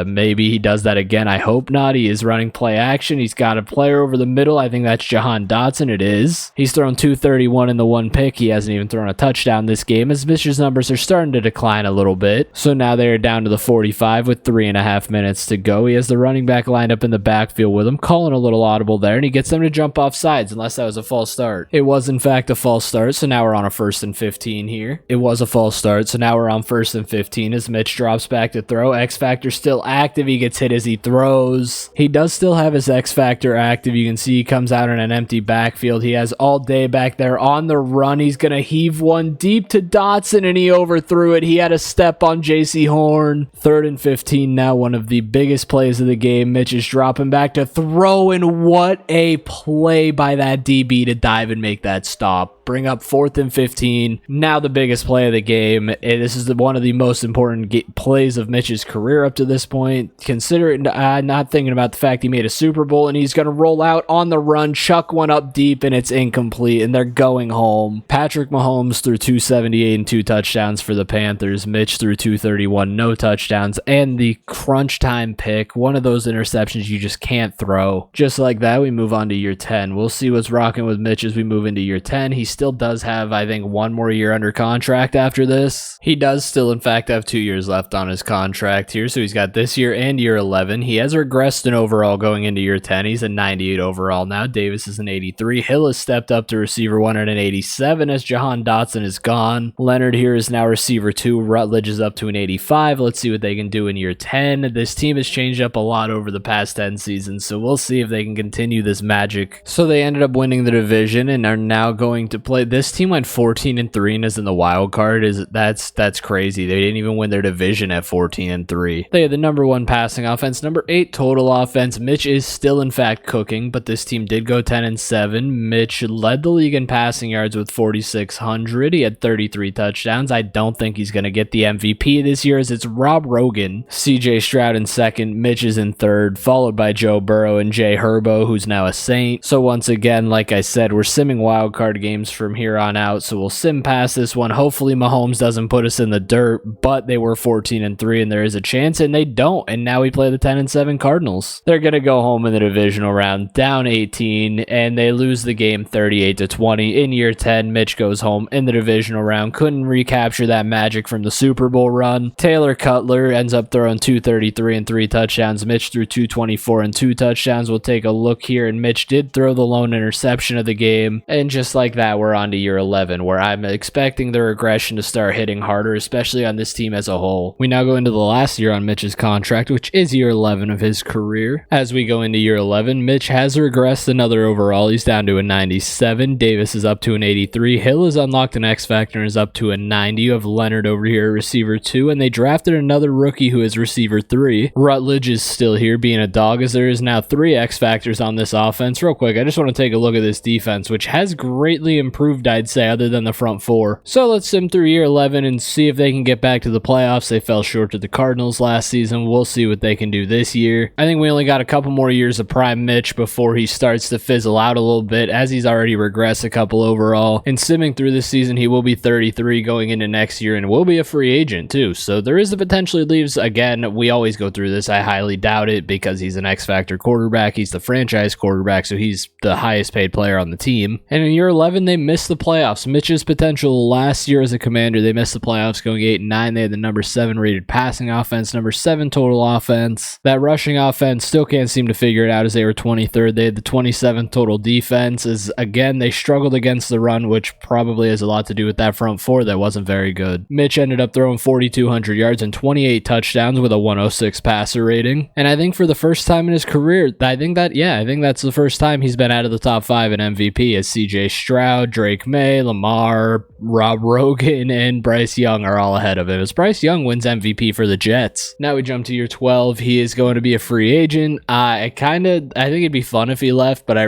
Maybe he does that again. I hope not. He is running play action. He's got a player over the middle. I think that's Jahan Dotson. It is. He's thrown 231 in the 1 pick. He hasn't even thrown a touchdown this game. As Mitch's numbers Panthers are starting to decline a little bit. So now they're down to the 45 with 3.5 minutes to go. He has the running back lined up in the backfield with him, calling a little audible there, and he gets them to jump off sides unless that was a false start. It was in fact a false start, so now we're on a 1st and 15 here. It was a false start, so now we're on 1st and 15 as Mitch drops back to throw. X Factor still active. He gets hit as he throws. He does still have his X Factor active. You can see he comes out in an empty backfield. He has all day back there on the run. He's going to heave one deep to Dotson, and he overthrew it. He had a step on JC Horn. 3rd and 15 now, one of the biggest plays of the game. Mitch is dropping back to throw, and what a play by that DB to dive and make that stop. Bring up 4th and 15. Now the biggest play of the game. This is one of the most important plays of Mitch's career up to this point. Consider it not thinking about the fact he made a Super Bowl, and he's going to roll out on the run, chuck one up deep, and it's incomplete, and they're going home. Patrick Mahomes threw 278 and 2 touchdowns for the Panthers. Mitch threw 231, no touchdowns, and the crunch time pick, one of those interceptions you just can't throw. Just like that, we move on to year 10. We'll see what's rocking with Mitch as we move into year 10. He still does have, I think, 1 more year under contract after this. He does still, in fact, have 2 years left on his contract here, so he's got this year and year 11. He has regressed in overall going into year 10. He's a 98 overall now. Davis is an 83. Hill has stepped up to receiver 1 at an 87 as Jahan Dotson is gone. Leonard here is now receiver 2. Rutledge is up to an 85. Let's see what they can do in year 10. This team has changed up a lot over the past 10 seasons, so we'll see if they can continue this magic. So they ended up winning the division and are now going to play. This team went 14-3 and is in the wild card. That's crazy. They didn't even win their division at 14-3. They had the number 1 passing offense, number 8 total offense. Mitch is still in fact cooking, but this team did go 10-7. Mitch led the league in passing yards with 4,600. He had 33 touchdowns. I don't think he's going to get the MVP this year as it's Rob Rogan. CJ Stroud in 2nd. Mitch is in 3rd, followed by Joe Burrow and Jay Herbo, who's now a Saint. So once again, like I said, we're simming wild card games from here on out, so we'll sim past this one. Hopefully Mahomes doesn't put us in the dirt, but they were 14-3 and there is a chance, and they don't, and now we play the 10-7 Cardinals. They're gonna go home in the divisional round down 18, and they lose the game 38-20. In year 10, Mitch goes home in the divisional round. Couldn't recapture that magic from the Super Bowl run. Taylor Cutler ends up throwing 233 and 3 touchdowns. Mitch threw 224 and 2 touchdowns. We'll take a look here, and Mitch did throw the lone interception of the game, and just like that, we're on to year 11, where I'm expecting the regression to start hitting harder, especially on this team as a whole. We now go into the last year on Mitch's contract, which is year 11 of his career. As we go into year 11, Mitch has regressed another overall. He's down to a 97. Davis is up to an 83. Hill has unlocked an X Factor and is up to a 90. You have Leonard over here at receiver 2, and they drafted another rookie who is receiver 3. Rutledge is still here being a dog, as there is now 3 X Factors on this offense. Real quick, I just want to take a look at this defense, which has greatly improved, I'd say, other than the front 4. So let's sim through year 11 and see if they can get back to the playoffs. They fell short to the Cardinals last season. We'll see what they can do this year. I think we only got a couple more years of prime Mitch before he starts to fizzle out a little bit, as he's already regressed a couple overall. And simming through this season, he will be 33 going into next year and will be a free agent too. So there is the potential he leaves. Again, we always go through this. I highly doubt it because he's an X-Factor quarterback. He's the franchise quarterback, so he's the highest paid player on the team. And in year 11, they missed the playoffs. Mitch's potential last year as a Commander, they missed the playoffs going 8-9. They had the number 7 rated passing offense, number 7 total offense. That rushing offense still can't seem to figure it out as they were 23rd. They had the 27th total defense. As again, they struggled against the run, which probably has a lot to do with that front 4 that wasn't very good. Mitch ended up throwing 4,200 yards and 28 touchdowns with a 106 passer rating. And I think for the first time in his career, I think that's the first time he's been out of the top 5 in MVP, as CJ Stroud, Drake May, Lamar, Rob Rogan, and Bryce Young are all ahead of him, as Bryce Young wins MVP for the Jets. Now we jump to year 12. He is going to be a free agent. I think it'd be fun if he left, but I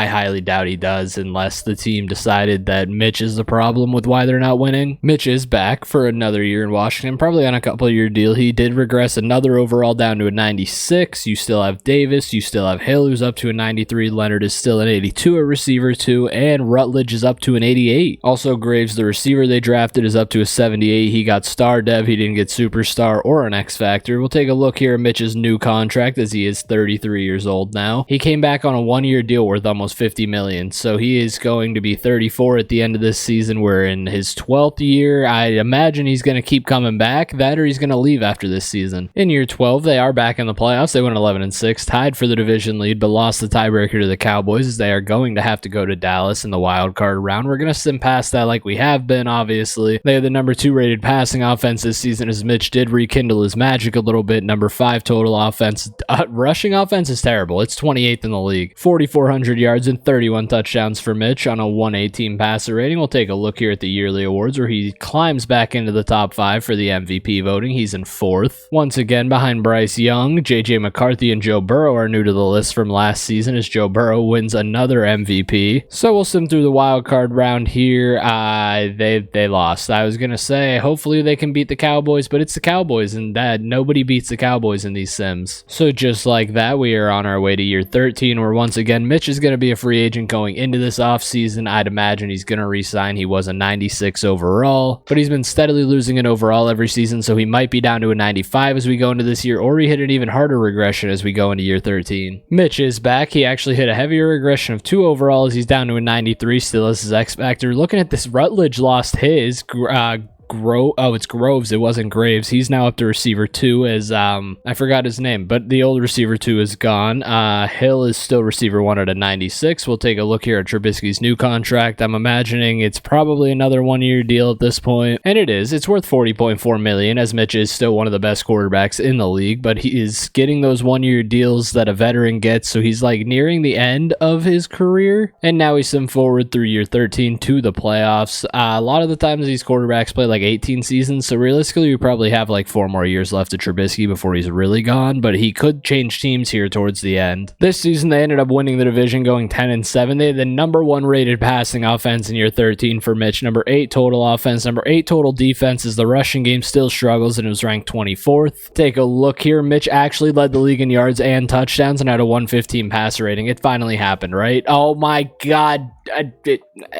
highly doubt he does, unless the team decided that Mitch is the problem with why they're not winning. Mitch is back for another year in Washington, probably on a couple-year deal. He did regress another overall down to a 96. You still have Davis. You still have Hill, who's up to a 93. Leonard is still an 82 at receiver 2, and Rutledge is up to an 88. Also, Graves, the receiver they drafted, is up to a 78. He got star dev. He didn't get superstar or an X Factor. We'll take a look here at Mitch's new contract, as he is 33 years old now. He came back on a 1-year deal worth almost $50 million, so he is going to be 34 at the end of this season. We're in his 12th year. here. I imagine he's going to keep coming back, that or he's going to leave after this season. In year 12, they are back in the playoffs. They went 11-6, tied for the division lead, but lost the tiebreaker to the Cowboys as they are going to have to go to Dallas in the wild card round. We're going to sim past that like we have been, obviously. They are the number 2 rated passing offense this season as Mitch did rekindle his magic a little bit. Number 5 total offense. Rushing offense is terrible. It's 28th in the league. 4,400 yards and 31 touchdowns for Mitch on a 118 passer rating. We'll take a look here at the yearly awards where he climbs back into the top 5 for the MVP voting. He's in 4th. Once again, behind Bryce Young, JJ McCarthy, and Joe Burrow are new to the list from last season as Joe Burrow wins another MVP. So we'll sim through the wild card round here. They lost. I was going to say, hopefully they can beat the Cowboys, but it's the Cowboys, and that nobody beats the Cowboys in these sims. So just like that, we are on our way to year 13, where once again, Mitch is going to be a free agent going into this offseason. I'd imagine he's going to re-sign. He was a 96 overall, but he's been steadily losing it overall every season, so he might be down to a 95 as we go into this year, or he hit an even harder regression as we go into year 13. Mitch is back. He actually hit a heavier regression of 2 overall as he's down to a 93, still as his X Factor. Looking at this, Rutledge lost his. It's Groves. It wasn't Graves. He's now up to receiver 2 as, I forgot his name, but the old receiver 2 is gone. Hill is still receiver 1 at a 96. We'll take a look here at Trubisky's new contract. I'm imagining it's probably another 1-year deal at this point, and it is. It's worth $40.4 million as Mitch is still one of the best quarterbacks in the league, but he is getting those 1-year deals that a veteran gets, so he's like nearing the end of his career, and now he's sim forward through year 13 to the playoffs. A lot of the times these quarterbacks play like 18 seasons, so realistically we probably have like 4 more years left of Trubisky before he's really gone, but he could change teams here towards the end. This season they ended up winning the division, going 10-7. They had the number 1 rated passing offense in year 13 for Mitch, number 8 total offense, number 8 total defense as the rushing game still struggles and it was ranked 24th. Take a look here. Mitch actually led the league in yards and touchdowns and had a 115 passer rating. It finally happened, right? Oh my god.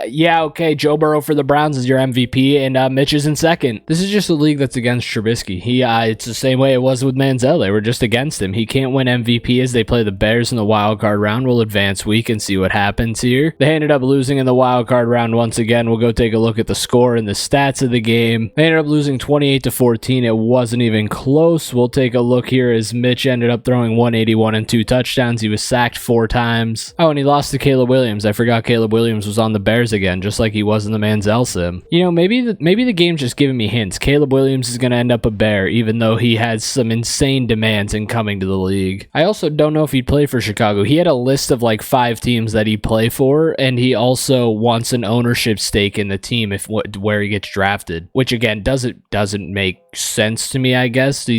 Yeah, okay, Joe Burrow for the Browns is your MVP, and Mitch is in second. This is just a league that's against Trubisky. It's the same way it was with Manziel. They were just against him. He can't win MVP as they play the Bears in the wild card round. We'll advance week and see what happens here. They ended up losing in the wild card round once again. We'll go take a look at the score and the stats of the game. They ended up losing 28-14. It wasn't even close. We'll take a look here as Mitch ended up throwing 181 and 2 touchdowns. He was sacked 4 times. Oh, and he lost to Caleb Williams. I forgot Caleb Williams was on the Bears again, just like he was in the Manziel sim. You know, maybe the game's just giving me hints. Caleb Williams is going to end up a Bear, even though he has some insane demands in coming to the league. I also don't know if he'd play for Chicago. He had a list of like 5 teams that he'd play for, and he also wants an ownership stake in the team where he gets drafted, which again doesn't make sense to me, I guess.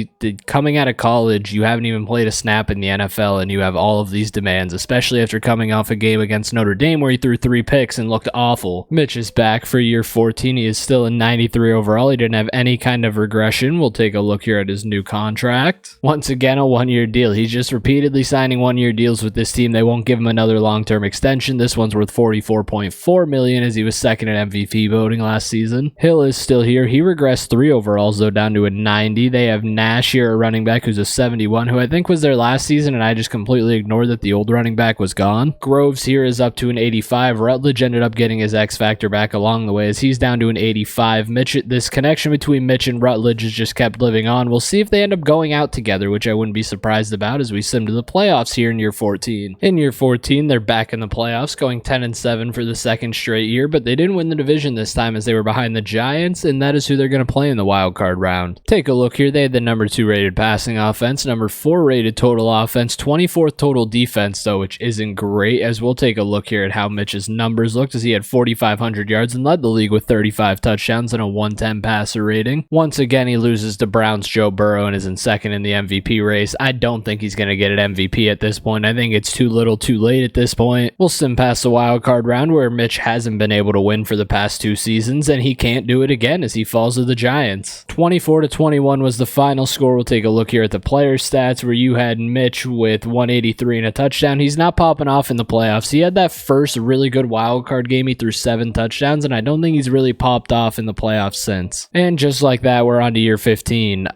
Coming out of college, you haven't even played a snap in the NFL, and you have all of these demands, especially after coming off a game against Notre Dame where he threw 3 picks and looked awful. Mitch is back for year 14. He is still a 93 overall. He didn't have any kind of regression. We'll take a look here at his new contract. Once again, a 1-year deal. He's just repeatedly signing 1-year deals with this team. They won't give him another long-term extension. This one's worth $44.4 million as he was second in MVP voting last season. Hill is still here. He regressed 3 overalls, though, down to a 90. They have Nash here, a running back who's a 71, who I think was there last season, and I just completely ignored that the old running back was gone. Groves here is up to an 85. Rutledge ended up getting his X Factor back along the way as he's down to an 85. This connection between Mitch and Rutledge has just kept living on. We'll see if they end up going out together, which I wouldn't be surprised about as we sim to the playoffs here in year 14. In year 14, they're back in the playoffs, going 10-7 for the second straight year, but they didn't win the division this time as they were behind the Giants, and that is who they're going to play in the wild card round. Take a look here. They had the number 2 rated passing offense, number 4 rated total offense, 24th total defense, though, which isn't great, as we'll take a look here at how Mitch's numbers looked as he had 4,500 yards and led the league with 35 touchdowns and a 110 passer rating. Once again, he loses to Browns' Joe Burrow and is in second in the MVP race. I don't think he's going to get an MVP at this point. I think it's too little too late at this point. We'll sim past the wild card round where Mitch hasn't been able to win for the past 2 seasons, and he can't do it again as he falls to the Giants. 24-21 was the final score. We'll take a look here at the player stats where you had Mitch with 183 and a touchdown. He's not popping off in the playoffs. He had that first really good wild card game. He threw 7 touchdowns, and I don't think he's really popped off in the playoffs since. And just like that, we're on to year 15.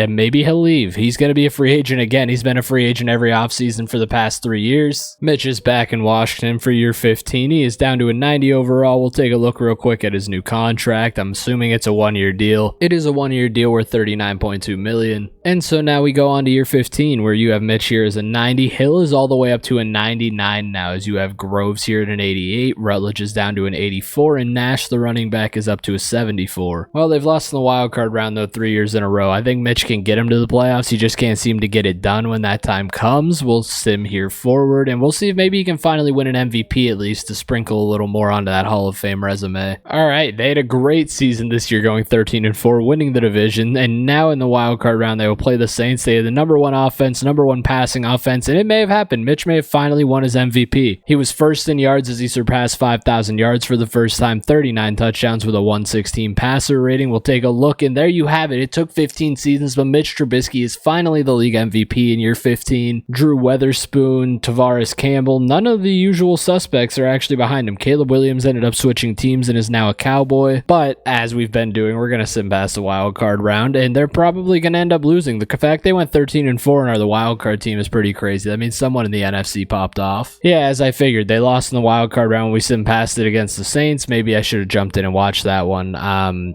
Maybe he'll leave. He's going to be a free agent again. He's been a free agent every offseason for the past 3 years. Mitch is back in Washington for year 15. He is down to a 90 overall. We'll take a look real quick at his new contract. I'm assuming it's a 1-year deal. It is a 1-year deal worth $39.2 million. And so now we go on to year 15 where you have Mitch here as a 90. Hill is all the way up to a 99 now, as you have Groves here at an 88. Rutledge is down to an 84, and Nash, the running back, is up to a 74. Well, they've lost in the wild card round though 3 years in a row. I think Mitch can get him to the playoffs. He just can't seem to get it done when that time comes. We'll sim here forward, and we'll see if maybe he can finally win an MVP at least to sprinkle a little more onto that Hall of Fame resume. All right, they had a great season this year, going 13-4, winning the division, and now in the wild card round they will play the Saints. They had the number 1 offense, number 1 passing offense, and it may have happened. Mitch may have finally won his MVP. He was first in yards as he surpassed 5,000 yards for the first time, 39 touchdowns with a 116 passer rating. We'll take a look, and there you have it. It took 15 seasons, but Mitch Trubisky is finally the league MVP in year 15. Drew Weatherspoon, Tavares Campbell, none of the usual suspects are actually behind him. Caleb Williams ended up switching teams and is now a Cowboy, but as we've been doing, we're going to sim past the wild card round, and they're probably going to end up losing. The fact they went 13-4 and are the wild card team is pretty crazy. That means someone in the NFC popped off. Yeah, as I figured, they lost in the wild card round. We sim passed it against the Saints. Maybe I should have jumped in and watched that one. That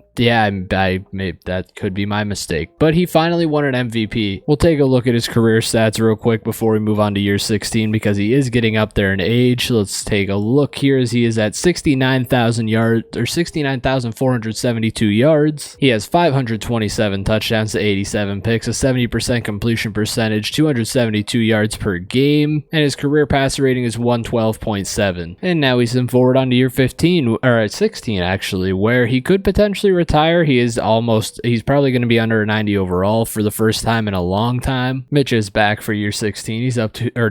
could be my mistake. But he finally won an MVP. We'll take a look at his career stats real quick before we move on to year 16 because he is getting up there in age. Let's take a look here as he is at 69,000 yards or 69,472 yards. He has 527 touchdowns to 87 picks, a 70% completion percentage, 272 yards per game, and his career passer rating is 112.7. And now we sim forward on to year 15, or at 16 actually, where he could potentially retire. He's probably going to be under a 90 overall for the first time in a long time. Mitch is back for year 16. He's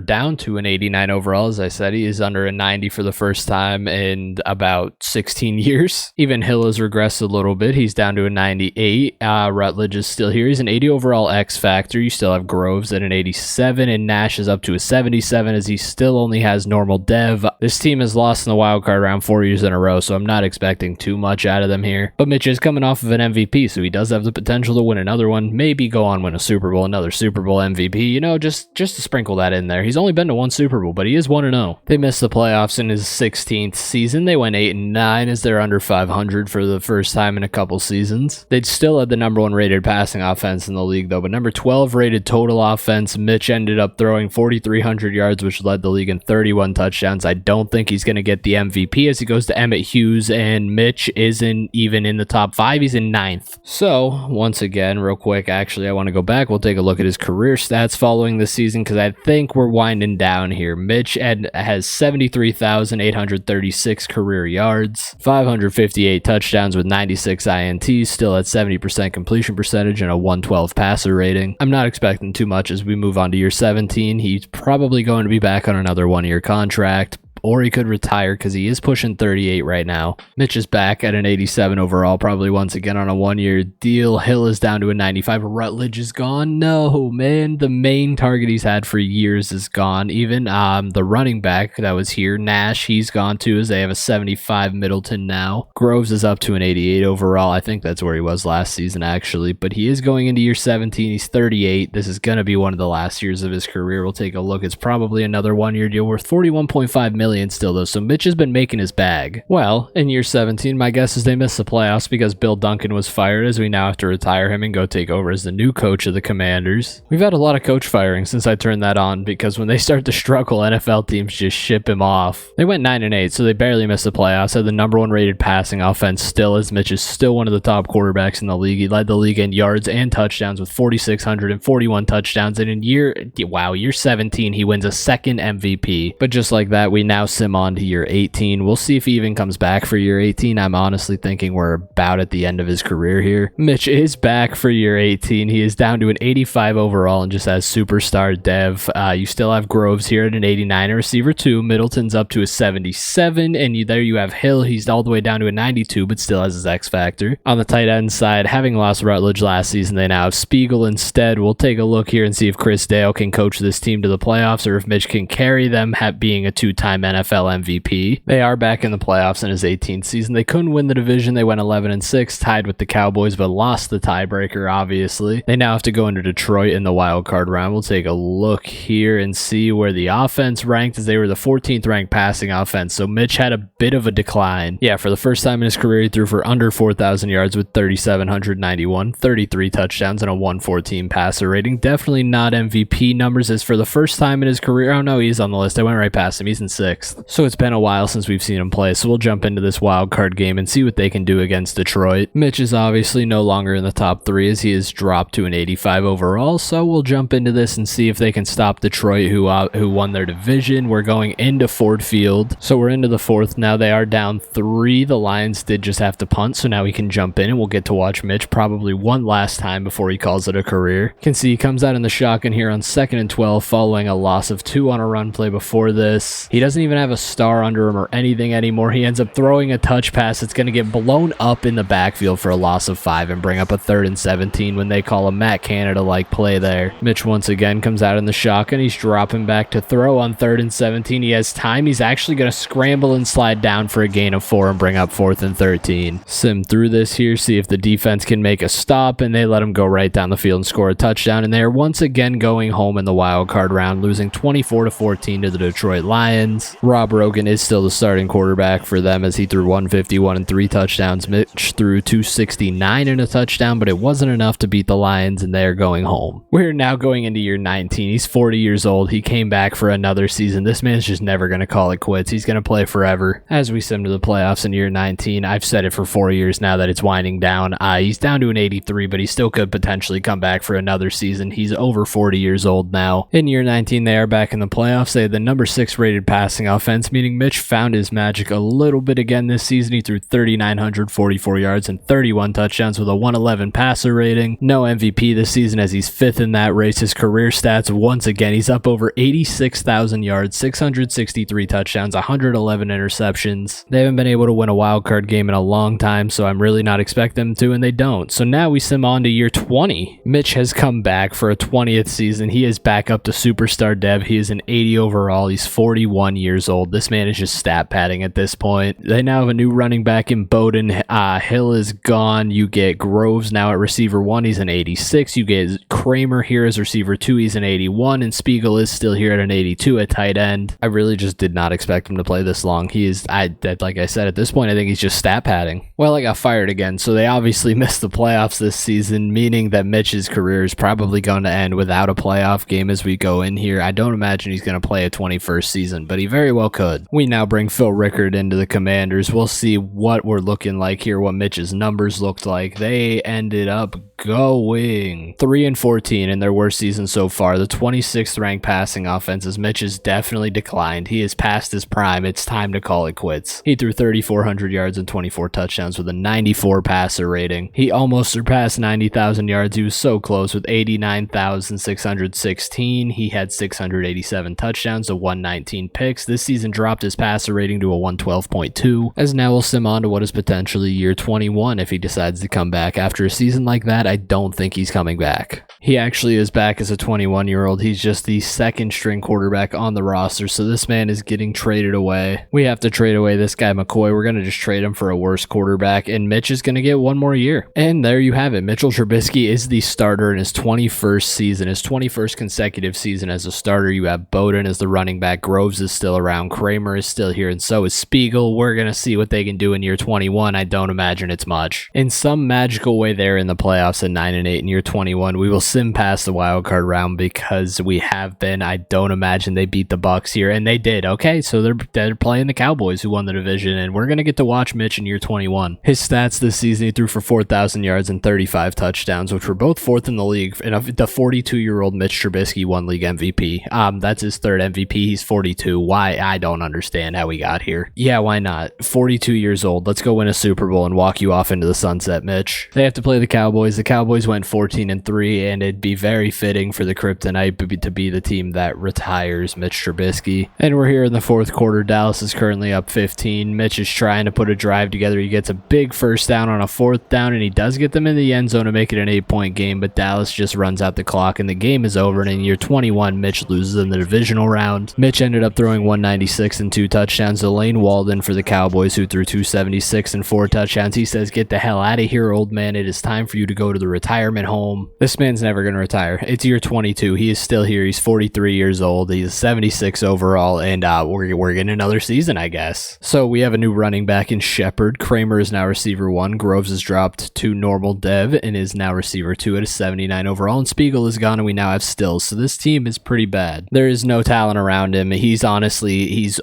down to an 89 overall. As I said, he is under a 90 for the first time in about 16 years. Even Hill has regressed a little bit. He's down to a 98. Rutledge is still here. He's an 80 overall X factor. You still have Groves at an 87, and Nash is up to a 77 as he still only has normal dev. This team has lost in the wild card round 4 years in a row, so I'm not expecting too much out of them here. But Mitch is coming off of an MVP, so he does have the potential to win another one. Maybe go on win a Super Bowl, another Super Bowl MVP. You know, just to sprinkle that in there. He's only been to 1 Super Bowl, but he is 1-0. They missed the playoffs in his 16th season. They went 8-9 as they're under 500 for the first time in a couple seasons. They'd still had the number 1 rated passing offense in the league though, but number 12 rated total offense. Mitch ended up throwing 4,300 yards, which led the league in 31 touchdowns. I don't think he's going to get the MVP as he goes to Emmett Hughes, and Mitch isn't even in the top 5. He's in 9th. So once again, real quick, actually I want to go back. We'll take a look at his career stats following this season because I think we're winding down here. Mitch has 73,836 career yards, 558 touchdowns with 96 INTs, still at 70% completion percentage and a 112 passer rating. I'm not expecting too much as we move on to year 17. He's probably going to be back on another 1-year contract, or he could retire because he is pushing 38 right now. Mitch is back at an 87 overall, probably once again on a 1-year deal. Hill is down to a 95. Rutledge is gone. No, man, the main target he's had for years is gone. Even the running back that was here, Nash, he's gone too as they have a 75 Middleton now. Groves is up to an 88 overall. I think that's where he was last season actually, but he is going into year 17. He's 38. This is going to be one of the last years of his career. We'll take a look. It's probably another 1-year deal worth $41.5 million still though, so Mitch has been making his bag. Well, in year 17, my guess is they missed the playoffs because Bill Duncan was fired, as we now have to retire him and go take over as the new coach of the Commanders. We've had a lot of coach firing since I turned that on because when they start to struggle, NFL teams just ship him off. They went 9-8, so they barely missed the playoffs. Had the number 1 rated passing offense still, as Mitch is still one of the top quarterbacks in the league. He led the league in yards and touchdowns with 4,641 touchdowns, and in year 17, he wins a 2nd MVP. But just like that, we now now sim on to year 18. We'll see if he even comes back for year 18. I'm honestly thinking we're about at the end of his career here. Mitch is back for year 18. He is down to an 85 overall and just has superstar dev. You still have Groves here at an 89 receiver 2. Middleton's up to a 77, and there you have Hill. He's all the way down to a 92, but still has his X factor. On the tight end side, having lost Rutledge last season, they now have Spiegel instead. We'll take a look here and see if Chris Dale can coach this team to the playoffs or if Mitch can carry them, being a two-time NFL MVP. They are back in the playoffs in his 18th season. They couldn't win the division. They went 11-6, tied with the Cowboys, but lost the tiebreaker, obviously. They now have to go into Detroit in the wild card round. We'll take a look here and see where the offense ranked, as they were the 14th ranked passing offense. So Mitch had a bit of a decline. Yeah, for the first time in his career, he threw for under 4,000 yards with 3,791, 33 touchdowns, and a 114 passer rating. Definitely not MVP numbers, as for the first time in his career, oh no, he's on the list. I went right past him. He's in 6th. So it's been a while since we've seen him play. So we'll jump into this wild card game and see what they can do against Detroit. Mitch is obviously no longer in the top 3, as he has dropped to an 85 overall. So we'll jump into this and see if they can stop Detroit, who won their division. We're going into Ford Field. So we're into the 4th now. They are down 3. The Lions did just have to punt, so now we can jump in and we'll get to watch Mitch probably one last time before he calls it a career. You can see he comes out in the shotgun here on 2nd and 12 following a loss of 2 on a run play before this. He doesn't even have a star under him or anything anymore. He ends up throwing a touch pass that's going to get blown up in the backfield for a loss of 5 and bring up a 3rd and 17 when they call a Matt Canada-like play there. Mitch once again comes out in the shotgun. He's dropping back to throw on 3rd and 17. He has time. He's actually going to scramble and slide down for a gain of 4 and bring up 4th and 13. Sim through this here, see if the defense can make a stop, and they let him go right down the field and score a touchdown. And they are once again going home in the wild card round, losing 24-14 to the Detroit Lions. Rob Rogan is still the starting quarterback for them, as he threw 151 and 3 touchdowns. Mitch threw 269 and a touchdown, but it wasn't enough to beat the Lions, and they are going home. We're now going into year 19. He's 40 years old. He came back for another season. This man's just never going to call it quits. He's going to play forever. As we sim to the playoffs in year 19, I've said it for 4 years now that it's winding down. He's down to an 83, but he still could potentially come back for another season. He's over 40 years old now. In year 19, they are back in the playoffs. They had the number 6 rated passing offense, meaning Mitch found his magic a little bit again this season. He threw 3,944 yards and 31 touchdowns with a 111 passer rating. No MVP this season, as he's 5th in that race. His career stats, once again, he's up over 86,000 yards, 663 touchdowns, 111 interceptions. They haven't been able to win a wild card game in a long time, so I'm really not expecting them to, and they don't. So now we sim on to year 20. Mitch has come back for a 20th season. He is back up to superstar dev. He is an 80 overall. He's 41 years old. This man is just stat padding at this point. They now have a new running back in Bowden. Hill is gone. You get Groves now at receiver 1. He's an 86. You get Kramer here as receiver 2. He's an 81, and Spiegel is still here at an 82 at tight end. I really just did not expect him to play this long. He is, like I said, at this point, I think he's just stat padding. Well, I got fired again, so they obviously missed the playoffs this season, meaning that Mitch's career is probably going to end without a playoff game as we go in here. I don't imagine he's going to play a 21st season, but he very well could. We now bring Phil Rickard into the Commanders. We'll see what we're looking like here, what Mitch's numbers looked like. They ended up going 3-14 in their worst season so far. The 26th ranked passing offense, as Mitch has definitely declined. He is past his prime. It's time to call it quits. He threw 3,400 yards and 24 touchdowns with a 94 passer rating. He almost surpassed 90,000 yards. He was so close with 89,616. He had 687 touchdowns to 119 picks. This season dropped his passer rating to a 112.2, as now we'll sim on to what is potentially year 21 if he decides to come back. After a season like that, I don't think he's coming back. He actually is back as a 21-year-old. He's just the 2nd string quarterback on the roster, so this man is getting traded away. We have to trade away this guy McCoy. We're going to just trade him for a worse quarterback, and Mitch is going to get one more year. And there you have it. Mitchell Trubisky is the starter in his 21st season, his 21st consecutive season as a starter. You have Bowden as the running back. Groves is still around. Kramer is still here, and so is Spiegel. We're going to see what they can do in year 21. I don't imagine it's much. In some magical way, they're in the playoffs at 9-8 in year 21. We will sim past the wild card round because we have been. I don't imagine they beat the Bucks here, and they did. Okay, so they're playing the Cowboys, who won the division, and we're going to get to watch Mitch in year 21. His stats this season, he threw for 4,000 yards and 35 touchdowns, which were both 4th in the league. And the 42-year-old Mitch Trubisky won league MVP. That's his 3rd MVP. He's 42. Why? I don't understand how we got here. Yeah, why not? 42 years old. Let's go win a Super Bowl and walk you off into the sunset, Mitch. They have to play the Cowboys. The Cowboys went 14-3, and it'd be very fitting for the Kryptonite to be the team that retires Mitch Trubisky. And we're here in the fourth quarter. Dallas is currently up 15. Mitch is trying to put a drive together. He gets a big first down on a fourth down, and he does get them in the end zone to make it an 8-point game, but Dallas just runs out the clock, and the game is over. And in year 21, Mitch loses in the divisional round. Mitch ended up throwing 196 and 2 touchdowns to Lane Walden for the Cowboys, who threw 276 and 4 touchdowns. He says, "Get the hell out of here, old man. It is time for you to go to the retirement home." This man's never going to retire. It's year 22. He is still here. He's 43 years old. He's 76 overall, and we're getting another season, I guess. So we have a new running back in Shepard. Kramer is now receiver 1. Groves has dropped to normal dev and is now receiver 2 at a 79 overall, and Spiegel is gone, and we now have Stills. So this team is pretty bad. There is no talent around him. He's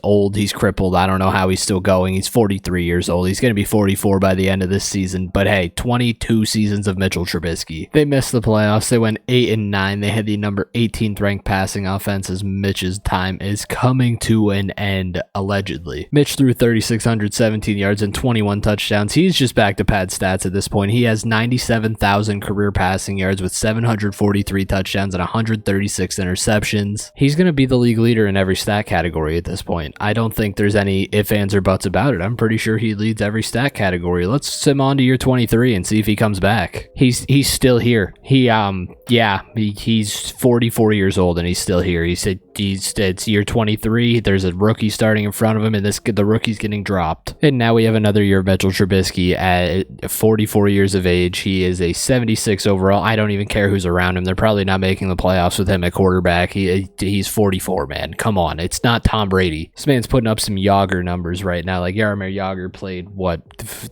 old. He's crippled. I don't know how he's still going. He's 43 years old. He's going to be 44 by the end of this season. But hey, 22 seasons of Mitchell Trubisky. They missed the playoffs. They went 8-9. They had the number 18th ranked passing offense as Mitch's time is coming to an end, allegedly. Mitch threw 3,617 yards and 21 touchdowns. He's just back to pad stats at this point. He has 97,000 career passing yards with 743 touchdowns and 136 interceptions. He's going to be the league leader in every stat category at this point. I don't think there's any ifs, ands, or buts about it. I'm pretty sure he leads every stat category. Let's sim on to year 23 and see if he comes back. He's still here. He's 44 years old and he's still here. It's year 23. There's a rookie starting in front of him, and the rookie's getting dropped. And now we have another year of Mitchell Trubisky at 44 years of age. He is a 76 overall. I don't even care who's around him. They're probably not making the playoffs with him at quarterback. He's 44, man. Come on. It's not Tom Brady. This man's putting up some Yager numbers right now. Like, Jaromir Yager played,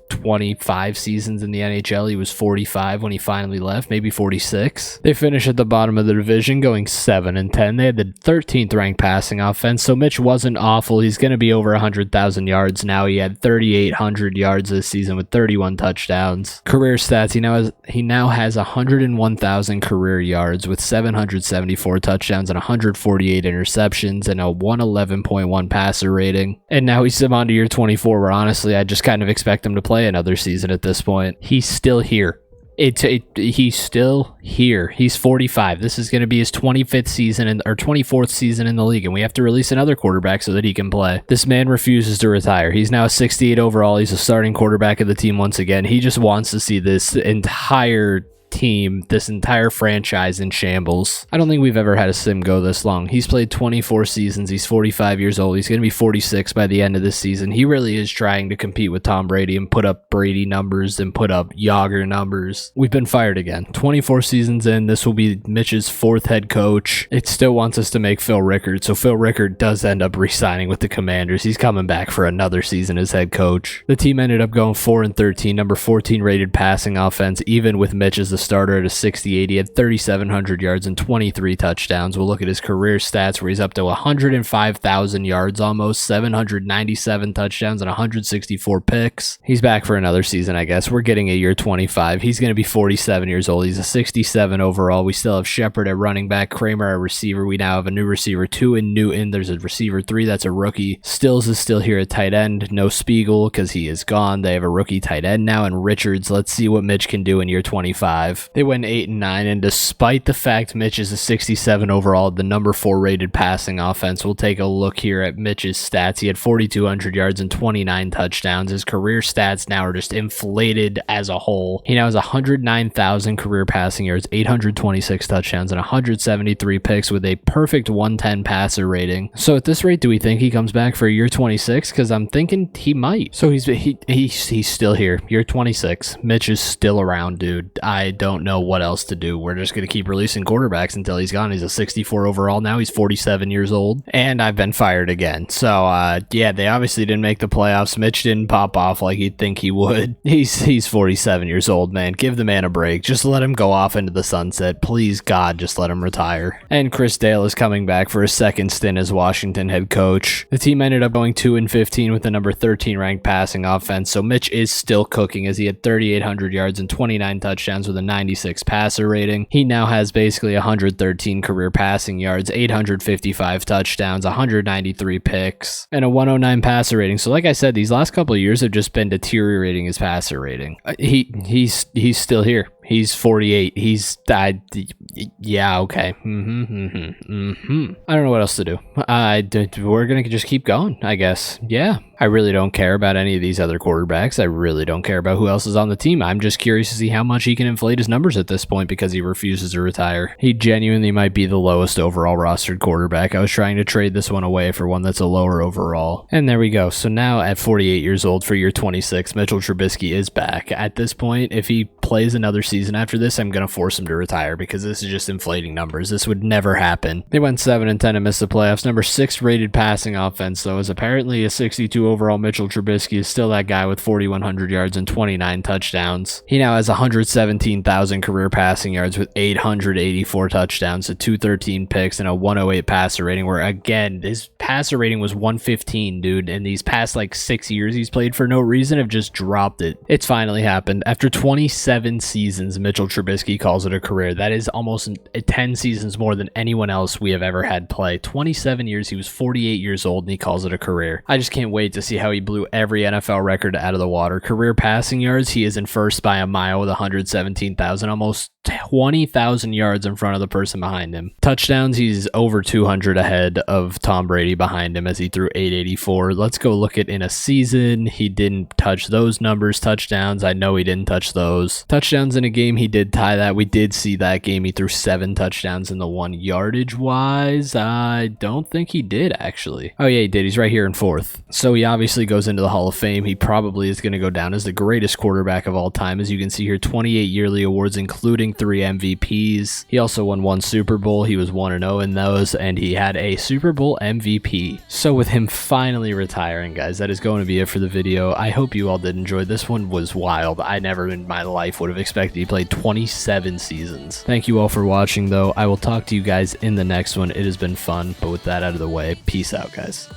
25 seasons in the NHL. He was 45 when he finally left, maybe 46. They finished at the bottom of the division, going 7-10. They had the 13th ranked passing offense, so Mitch wasn't awful. He's going to be over 100,000 yards now. He had 3,800 yards this season with 31 touchdowns. Career stats, he now has 101,000 career yards with 774 touchdowns and 148 interceptions and a 111.1 passer rating. And now he's on to year 24, where honestly I just kind of expect him to play another season at this point. He's still here. He's still here. He's 45. This is going to be his 25th season or 24th season in the league, and we have to release another quarterback so that he can play. This man refuses to retire. He's now a 68 overall. He's a starting quarterback of the team once again. He just wants to see this entire team, this entire franchise in shambles. I don't think we've ever had a sim go this long. He's played 24 seasons. He's 45 years old. He's going to be 46 by the end of this season. He really is trying to compete with Tom Brady and put up Brady numbers and put up Yager numbers. We've been fired again. 24 seasons in. This will be Mitch's 4th head coach. It still wants us to make Phil Rickard, so Phil Rickard does end up re-signing with the Commanders. He's coming back for another season as head coach. The team ended up going 4-13, number 14 rated passing offense, even with Mitch as the starter at a 68. He had 3,700 yards and 23 touchdowns. We'll look at his career stats, where he's up to 105,000 yards, almost 797 touchdowns and 164 picks. He's back for another season, I guess. We're getting a year 25. He's going to be 47 years old. He's a 67 overall. We still have Shepard at running back, Kramer at receiver. We now have a new receiver 2 in Newton. There's a receiver 3 that's a rookie. Stills is still here at tight end. No Spiegel because he is gone. They have a rookie tight end now, and Richards. Let's see what Mitch can do in year 25. They went 8-9, and despite the fact Mitch is a 67 overall, the number 4 rated passing offense, we'll take a look here at Mitch's stats. He had 4,200 yards and 29 touchdowns. His career stats now are just inflated as a whole. He now has 109,000 career passing yards, 826 touchdowns, and 173 picks with a perfect 110 passer rating. So at this rate, do we think he comes back for year 26? Because I'm thinking he might. So he's still here. Year 26. Mitch is still around, dude. I don't know what else to do. We're just going to keep releasing quarterbacks until he's gone. He's a 64 overall now. He's 47 years old, and I've been fired again. So, yeah, they obviously didn't make the playoffs. Mitch didn't pop off like you'd think he would. He's 47 years old, man. Give the man a break. Just let him go off into the sunset. Please, God, just let him retire. And Chris Dale is coming back for a second stint as Washington head coach. The team ended up going 2-15 with the number 13 ranked passing offense, so Mitch is still cooking as he had 3,800 yards and 29 touchdowns with a 96 passer rating. He now has basically 113 career passing yards, 855 touchdowns, 193 picks, and a 109 passer rating. So like I said, these last couple of years have just been deteriorating his passer rating. He's still here. He's 48. He's died. Yeah, okay. I don't know what else to do. We're going to just keep going, I guess. Yeah. I really don't care about any of these other quarterbacks. I really don't care about who else is on the team. I'm just curious to see how much he can inflate his numbers at this point because he refuses to retire. He genuinely might be the lowest overall rostered quarterback. I was trying to trade this one away for one that's a lower overall. And there we go. So now at 48 years old for year 26, Mitchell Trubisky is back. At this point, if he plays another season after this, I'm going to force him to retire because this is just inflating numbers. This would never happen. They went 7-10 and missed the playoffs. Number 6 rated passing offense, though, is apparently a 62 overall. Mitchell Trubisky is still that guy with 4,100 yards and 29 touchdowns. He now has 117,000 career passing yards with 884 touchdowns, a 213 picks, and a 108 passer rating, where, again, his passer rating was 115, dude, and these past, 6 years he's played for no reason have just dropped it. It's finally happened. After 27 seasons, Mitchell Trubisky calls it a career. That is almost 10 seasons more than anyone else we have ever had play. 27 years, he was 48 years old, and he calls it a career. I just can't wait to see how he blew every NFL record out of the water. Career passing yards, he is in first by a mile with 117,000, almost 20,000 yards in front of the person behind him. Touchdowns, he's over 200 ahead of Tom Brady behind him as he threw 884. Let's go look at in a season. He didn't touch those numbers. Touchdowns, I know he didn't touch those. Touchdowns in a game, he did tie that. We did see that game. He threw 7 touchdowns in the one. Yardage wise, I don't think he did, actually. Oh yeah, he did. He's right here in 4th. So he obviously goes into the Hall of Fame. He probably is going to go down as the greatest quarterback of all time. As you can see here, 28 yearly awards, including 3 MVPs. He also won 1 Super Bowl. He was 1-0 in those, and he had a Super Bowl MVP. So with him finally retiring, guys, that is going to be it for the video. I hope you all did enjoy. This one was wild. I never in my life would have expected he played 27 seasons. Thank you all for watching, though. I will talk to you guys in the next one. It has been fun, but with that out of the way, peace out, guys.